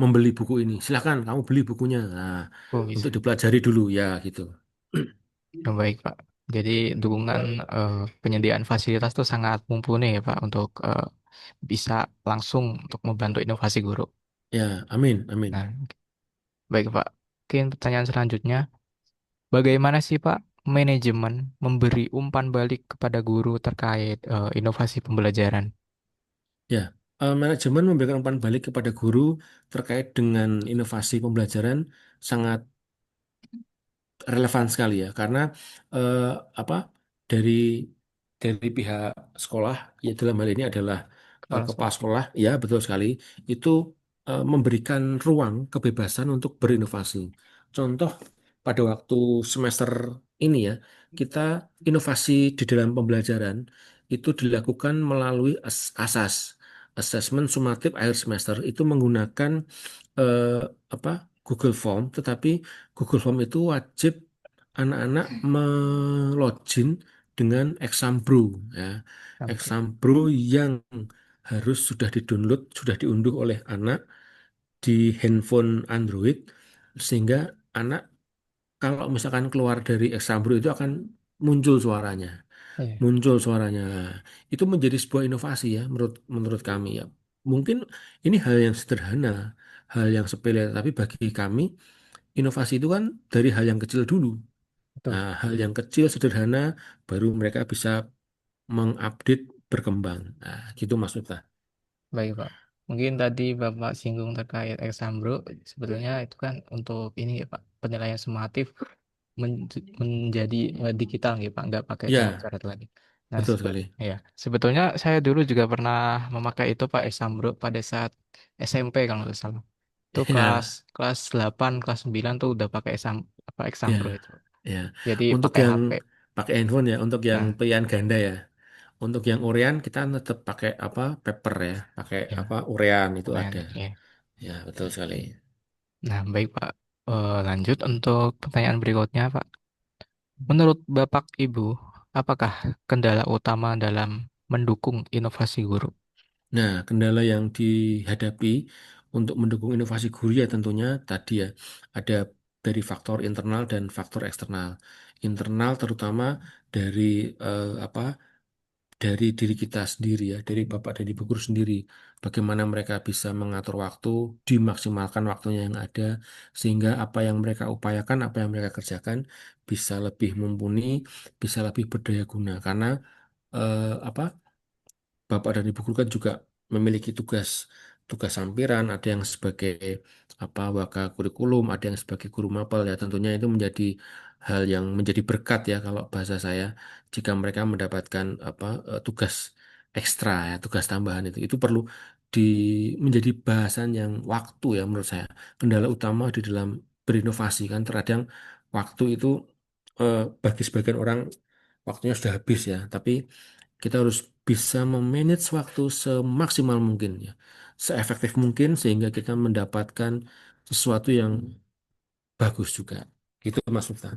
[SPEAKER 1] membeli buku ini. Silakan kamu beli bukunya. Nah,
[SPEAKER 2] Oh
[SPEAKER 1] untuk
[SPEAKER 2] bisa.
[SPEAKER 1] dipelajari dulu ya gitu.
[SPEAKER 2] Oh, baik Pak. Jadi dukungan penyediaan fasilitas itu sangat mumpuni ya Pak untuk bisa langsung untuk membantu inovasi guru.
[SPEAKER 1] Ya, amin, amin.
[SPEAKER 2] Nah, baik Pak. Mungkin pertanyaan selanjutnya, bagaimana sih Pak manajemen memberi umpan balik kepada guru terkait inovasi pembelajaran?
[SPEAKER 1] Ya. Manajemen memberikan umpan balik kepada guru terkait dengan inovasi pembelajaran sangat relevan sekali ya karena eh, apa dari pihak sekolah ya dalam hal ini adalah
[SPEAKER 2] Kepala
[SPEAKER 1] kepala
[SPEAKER 2] sekolah.
[SPEAKER 1] sekolah ya betul sekali itu memberikan ruang kebebasan untuk berinovasi. Contoh pada waktu semester ini ya kita inovasi di dalam pembelajaran itu dilakukan melalui asas assessment sumatif akhir semester itu menggunakan eh, apa Google Form, tetapi Google Form itu wajib anak-anak melogin dengan Exambro ya.
[SPEAKER 2] Sampai.
[SPEAKER 1] Exambro yang harus sudah didownload, sudah diunduh oleh anak di handphone Android sehingga anak kalau misalkan keluar dari Exambro itu akan muncul suaranya
[SPEAKER 2] Iya,
[SPEAKER 1] muncul suaranya. Itu menjadi sebuah inovasi ya menurut menurut kami ya. Mungkin ini hal yang sederhana, hal yang sepele, tapi bagi kami inovasi itu kan dari hal yang kecil dulu.
[SPEAKER 2] betul.
[SPEAKER 1] Nah, hal yang kecil sederhana baru mereka bisa mengupdate berkembang. Nah, gitu maksudnya.
[SPEAKER 2] Baik, Pak. Mungkin tadi Bapak singgung terkait exam bro. Sebetulnya itu kan untuk ini ya, Pak. Penilaian sumatif menjadi digital gitu, Pak. Nggak pakai dengan
[SPEAKER 1] Ya,
[SPEAKER 2] coret lagi. Nah,
[SPEAKER 1] betul sekali.
[SPEAKER 2] ya. Sebetulnya saya dulu juga pernah memakai itu, Pak, exam bro pada saat SMP kalau nggak salah. Itu kelas
[SPEAKER 1] Ya,
[SPEAKER 2] kelas 8 kelas 9 tuh udah pakai exam
[SPEAKER 1] ya,
[SPEAKER 2] bro itu.
[SPEAKER 1] ya.
[SPEAKER 2] Jadi
[SPEAKER 1] Untuk
[SPEAKER 2] pakai
[SPEAKER 1] yang
[SPEAKER 2] HP.
[SPEAKER 1] pakai handphone ya, untuk yang
[SPEAKER 2] Nah,
[SPEAKER 1] pilihan ganda ya. Untuk yang urean kita tetap pakai apa? Paper ya, pakai apa?
[SPEAKER 2] ya,
[SPEAKER 1] Urean itu ada.
[SPEAKER 2] lumayan. Ya.
[SPEAKER 1] Ya, betul sekali.
[SPEAKER 2] Nah, baik, Pak. Lanjut untuk pertanyaan berikutnya, Pak. Menurut Bapak Ibu, apakah kendala utama dalam mendukung inovasi guru?
[SPEAKER 1] Nah, kendala yang dihadapi untuk mendukung inovasi guru ya tentunya tadi ya ada dari faktor internal dan faktor eksternal. Internal terutama dari apa? Dari diri kita sendiri ya, dari bapak dan ibu guru sendiri. Bagaimana mereka bisa mengatur waktu, dimaksimalkan waktunya yang ada, sehingga apa yang mereka upayakan, apa yang mereka kerjakan bisa lebih mumpuni, bisa lebih berdaya guna. Karena apa? Bapak dan Ibu guru kan juga memiliki tugas tugas sampiran, ada yang sebagai apa waka kurikulum, ada yang sebagai guru mapel ya. Tentunya itu menjadi hal yang menjadi berkat ya kalau bahasa saya jika mereka mendapatkan apa tugas ekstra ya, tugas tambahan itu perlu di menjadi bahasan yang waktu ya menurut saya. Kendala utama di dalam berinovasi kan terkadang waktu itu bagi sebagian orang waktunya sudah habis ya, tapi kita harus bisa memanage waktu semaksimal mungkin ya, seefektif mungkin sehingga kita mendapatkan sesuatu yang bagus juga. Gitu Mas Miftah.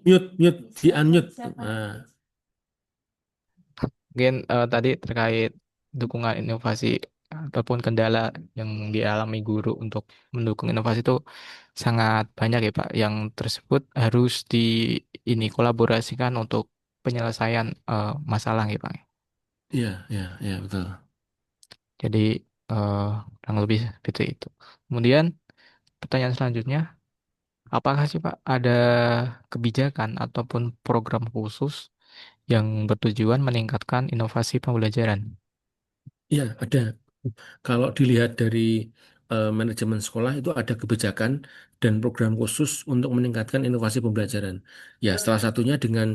[SPEAKER 1] Mute, mute, di unmute. Nah,
[SPEAKER 2] Mungkin tadi terkait dukungan inovasi ataupun kendala yang dialami guru untuk mendukung inovasi itu sangat banyak ya Pak. Yang tersebut harus di ini kolaborasikan untuk penyelesaian masalah ya Pak.
[SPEAKER 1] iya, iya, iya betul.
[SPEAKER 2] Jadi eh, kurang lebih seperti itu. Kemudian pertanyaan selanjutnya, apakah sih Pak ada kebijakan ataupun program khusus yang bertujuan meningkatkan inovasi pembelajaran?
[SPEAKER 1] Iya, ada. Kalau dilihat dari manajemen sekolah itu ada kebijakan dan program khusus untuk meningkatkan inovasi pembelajaran. Ya, salah satunya dengan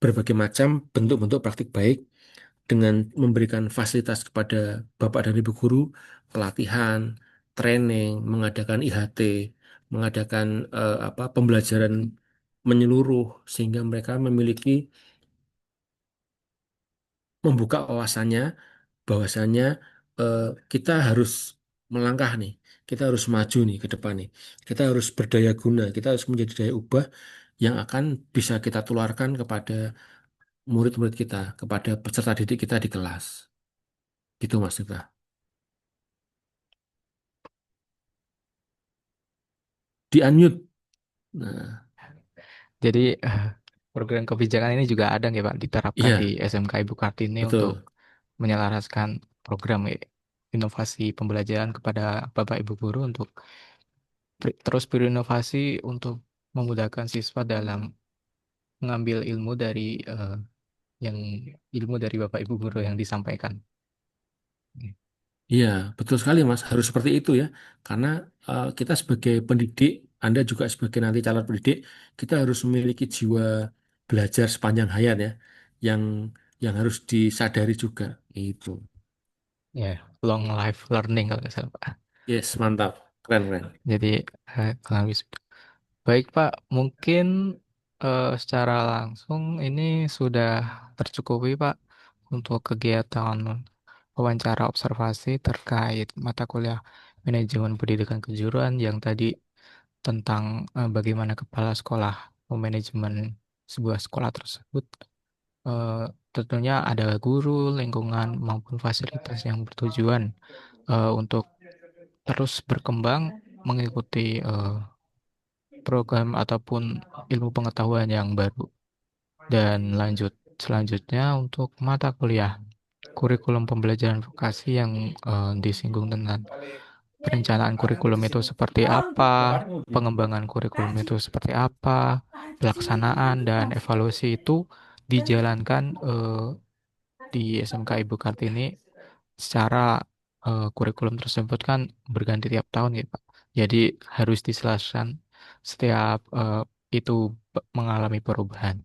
[SPEAKER 1] berbagai macam bentuk-bentuk praktik baik dengan memberikan fasilitas kepada bapak dan ibu guru, pelatihan, training, mengadakan IHT, mengadakan apa pembelajaran menyeluruh sehingga mereka memiliki membuka wawasannya bahwasannya eh, kita harus melangkah nih, kita harus maju nih ke depan nih, kita harus berdaya guna, kita harus menjadi daya ubah yang akan bisa kita tularkan kepada murid-murid kita, kepada peserta didik kita di kelas. Gitu Mas Yuda. Di unmute. Nah,
[SPEAKER 2] Jadi program kebijakan ini juga ada nggak Pak diterapkan di
[SPEAKER 1] iya,
[SPEAKER 2] SMK Ibu Kartini untuk
[SPEAKER 1] betul.
[SPEAKER 2] menyelaraskan program inovasi pembelajaran kepada Bapak Ibu guru untuk terus berinovasi untuk memudahkan siswa dalam mengambil ilmu dari yang ilmu dari Bapak Ibu guru yang disampaikan.
[SPEAKER 1] Iya, betul sekali Mas. Harus seperti itu ya. Karena kita sebagai pendidik, Anda juga sebagai nanti calon pendidik, kita harus memiliki jiwa belajar sepanjang hayat ya, yang harus disadari juga. Itu.
[SPEAKER 2] Ya, long life learning kalau nggak salah, Pak.
[SPEAKER 1] Yes, mantap. Keren, keren.
[SPEAKER 2] Jadi kurang lebih baik Pak, mungkin secara langsung ini sudah tercukupi Pak untuk kegiatan wawancara observasi terkait mata kuliah manajemen pendidikan kejuruan yang tadi tentang bagaimana kepala sekolah memanajemen sebuah sekolah tersebut. Eh, Tentunya ada guru, lingkungan maupun fasilitas yang bertujuan untuk terus berkembang mengikuti program ataupun ilmu pengetahuan yang baru. Dan lanjut selanjutnya untuk mata kuliah kurikulum pembelajaran vokasi yang disinggung tentang perencanaan kurikulum itu seperti apa, pengembangan kurikulum itu seperti apa, pelaksanaan dan evaluasi itu dijalankan di SMK Ibu Kartini secara kurikulum tersebut kan berganti tiap tahun ya Pak. Jadi harus diselaraskan setiap itu mengalami perubahan.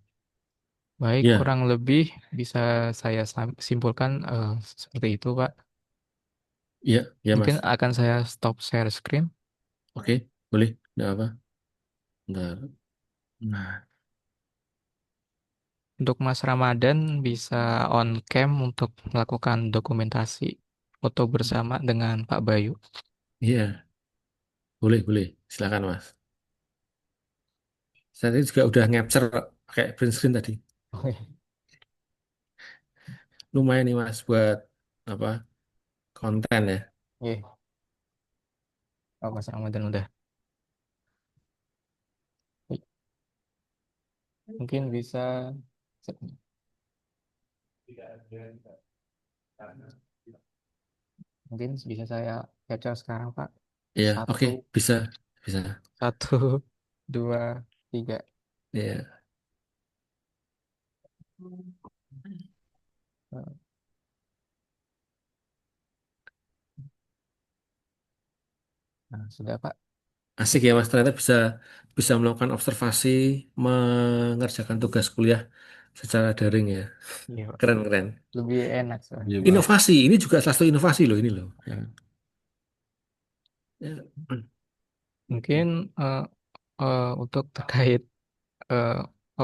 [SPEAKER 2] Baik,
[SPEAKER 1] Ya,
[SPEAKER 2] kurang lebih bisa saya simpulkan seperti itu Pak.
[SPEAKER 1] ya, ya
[SPEAKER 2] Mungkin
[SPEAKER 1] Mas.
[SPEAKER 2] akan saya stop share screen.
[SPEAKER 1] Oke, boleh. Nggak apa. Bentar. Nah,
[SPEAKER 2] Untuk Mas Ramadan bisa on cam untuk melakukan dokumentasi foto bersama dengan Pak Bayu.
[SPEAKER 1] iya, boleh, boleh. Silakan Mas. Saya tadi juga udah capture kayak print screen tadi.
[SPEAKER 2] Oke.
[SPEAKER 1] Lumayan nih Mas buat apa konten ya.
[SPEAKER 2] Oke. Oh, Mas Ramadan udah. Mungkin bisa mungkin bisa saya capture sekarang Pak.
[SPEAKER 1] Iya, oke,
[SPEAKER 2] Satu,
[SPEAKER 1] bisa, bisa.
[SPEAKER 2] satu, dua, tiga.
[SPEAKER 1] Iya,
[SPEAKER 2] Nah, sudah Pak.
[SPEAKER 1] asik ya Mas. Ternyata bisa bisa melakukan observasi, mengerjakan tugas kuliah secara daring ya.
[SPEAKER 2] Iya, Pak.
[SPEAKER 1] Keren, keren.
[SPEAKER 2] Lebih enak soalnya.
[SPEAKER 1] Inovasi, ini juga salah satu inovasi loh ini loh. Ya. Ya.
[SPEAKER 2] Mungkin eh, untuk terkait eh,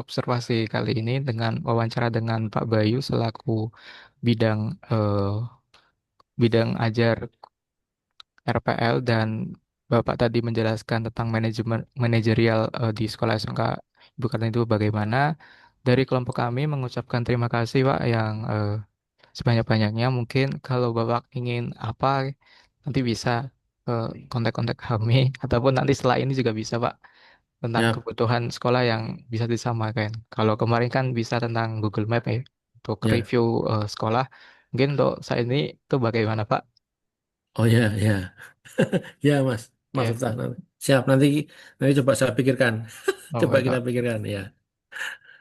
[SPEAKER 2] observasi kali ini dengan wawancara dengan Pak Bayu selaku bidang eh, bidang ajar RPL dan Bapak tadi menjelaskan tentang manajemen manajerial di sekolah SMK Ibu Kartini itu bagaimana. Dari kelompok kami mengucapkan terima kasih Pak yang sebanyak-banyaknya. Mungkin kalau Bapak ingin apa nanti bisa kontak-kontak kami ataupun nanti setelah ini juga bisa Pak tentang
[SPEAKER 1] Ya,
[SPEAKER 2] kebutuhan sekolah yang bisa disamakan. Kalau kemarin kan bisa tentang Google Map ya untuk
[SPEAKER 1] ya.
[SPEAKER 2] review sekolah. Mungkin untuk saat ini itu bagaimana Pak?
[SPEAKER 1] Oh ya, ya. Ya Mas, Mas
[SPEAKER 2] Oke,
[SPEAKER 1] Miftah. Siap, nanti nanti coba saya pikirkan. Coba
[SPEAKER 2] oke
[SPEAKER 1] kita
[SPEAKER 2] Pak.
[SPEAKER 1] pikirkan ya.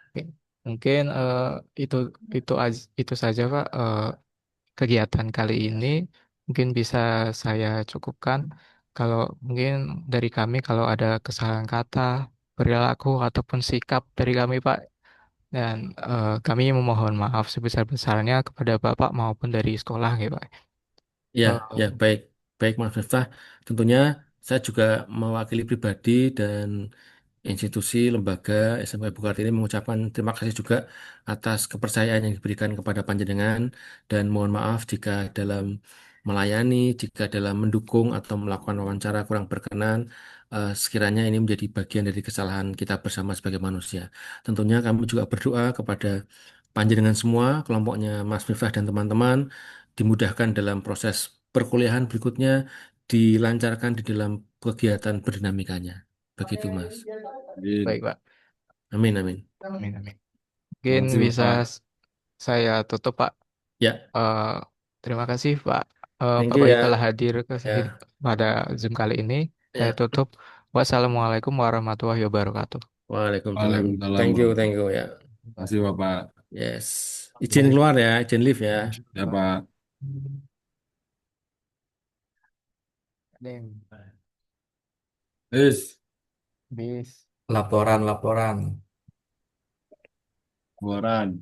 [SPEAKER 2] Oke. Mungkin itu saja Pak kegiatan kali ini. Mungkin bisa saya cukupkan. Kalau mungkin dari kami kalau ada kesalahan kata, perilaku ataupun sikap dari kami Pak. Dan kami memohon maaf sebesar-besarnya kepada Bapak maupun dari sekolah ya Pak.
[SPEAKER 1] Ya, ya,
[SPEAKER 2] Eh,
[SPEAKER 1] baik. Baik Mas Miftah. Tentunya saya juga mewakili pribadi dan institusi lembaga SMK Ibu Kartini mengucapkan terima kasih juga atas kepercayaan yang diberikan kepada panjenengan dan mohon maaf jika dalam melayani, jika dalam mendukung atau melakukan wawancara kurang berkenan, sekiranya ini menjadi bagian dari kesalahan kita bersama sebagai manusia. Tentunya kami juga berdoa kepada panjenengan semua, kelompoknya Mas Miftah dan teman-teman, dimudahkan dalam proses perkuliahan berikutnya, dilancarkan di dalam kegiatan berdinamikanya. Begitu, Mas.
[SPEAKER 2] Baik Pak.
[SPEAKER 1] Amin, amin.
[SPEAKER 2] Amin, amin. Mungkin bisa saya tutup Pak.
[SPEAKER 1] Ya,
[SPEAKER 2] Eh, Terima kasih Pak.
[SPEAKER 1] thank
[SPEAKER 2] Pak
[SPEAKER 1] you
[SPEAKER 2] Bayu telah
[SPEAKER 1] ya.
[SPEAKER 2] hadir
[SPEAKER 1] Ya,
[SPEAKER 2] pada Zoom kali ini. Saya
[SPEAKER 1] ya.
[SPEAKER 2] tutup. Wassalamualaikum warahmatullahi wabarakatuh.
[SPEAKER 1] Waalaikumsalam.
[SPEAKER 3] Waalaikumsalam
[SPEAKER 1] Thank you
[SPEAKER 3] warahmatullahi
[SPEAKER 1] ya.
[SPEAKER 3] wabarakatuh. Terima kasih Bapak.
[SPEAKER 1] Yes. Izin keluar ya, izin lift ya.
[SPEAKER 3] Ya Pak. Is,
[SPEAKER 2] Bis.
[SPEAKER 4] Laporan, laporan.
[SPEAKER 3] laporan.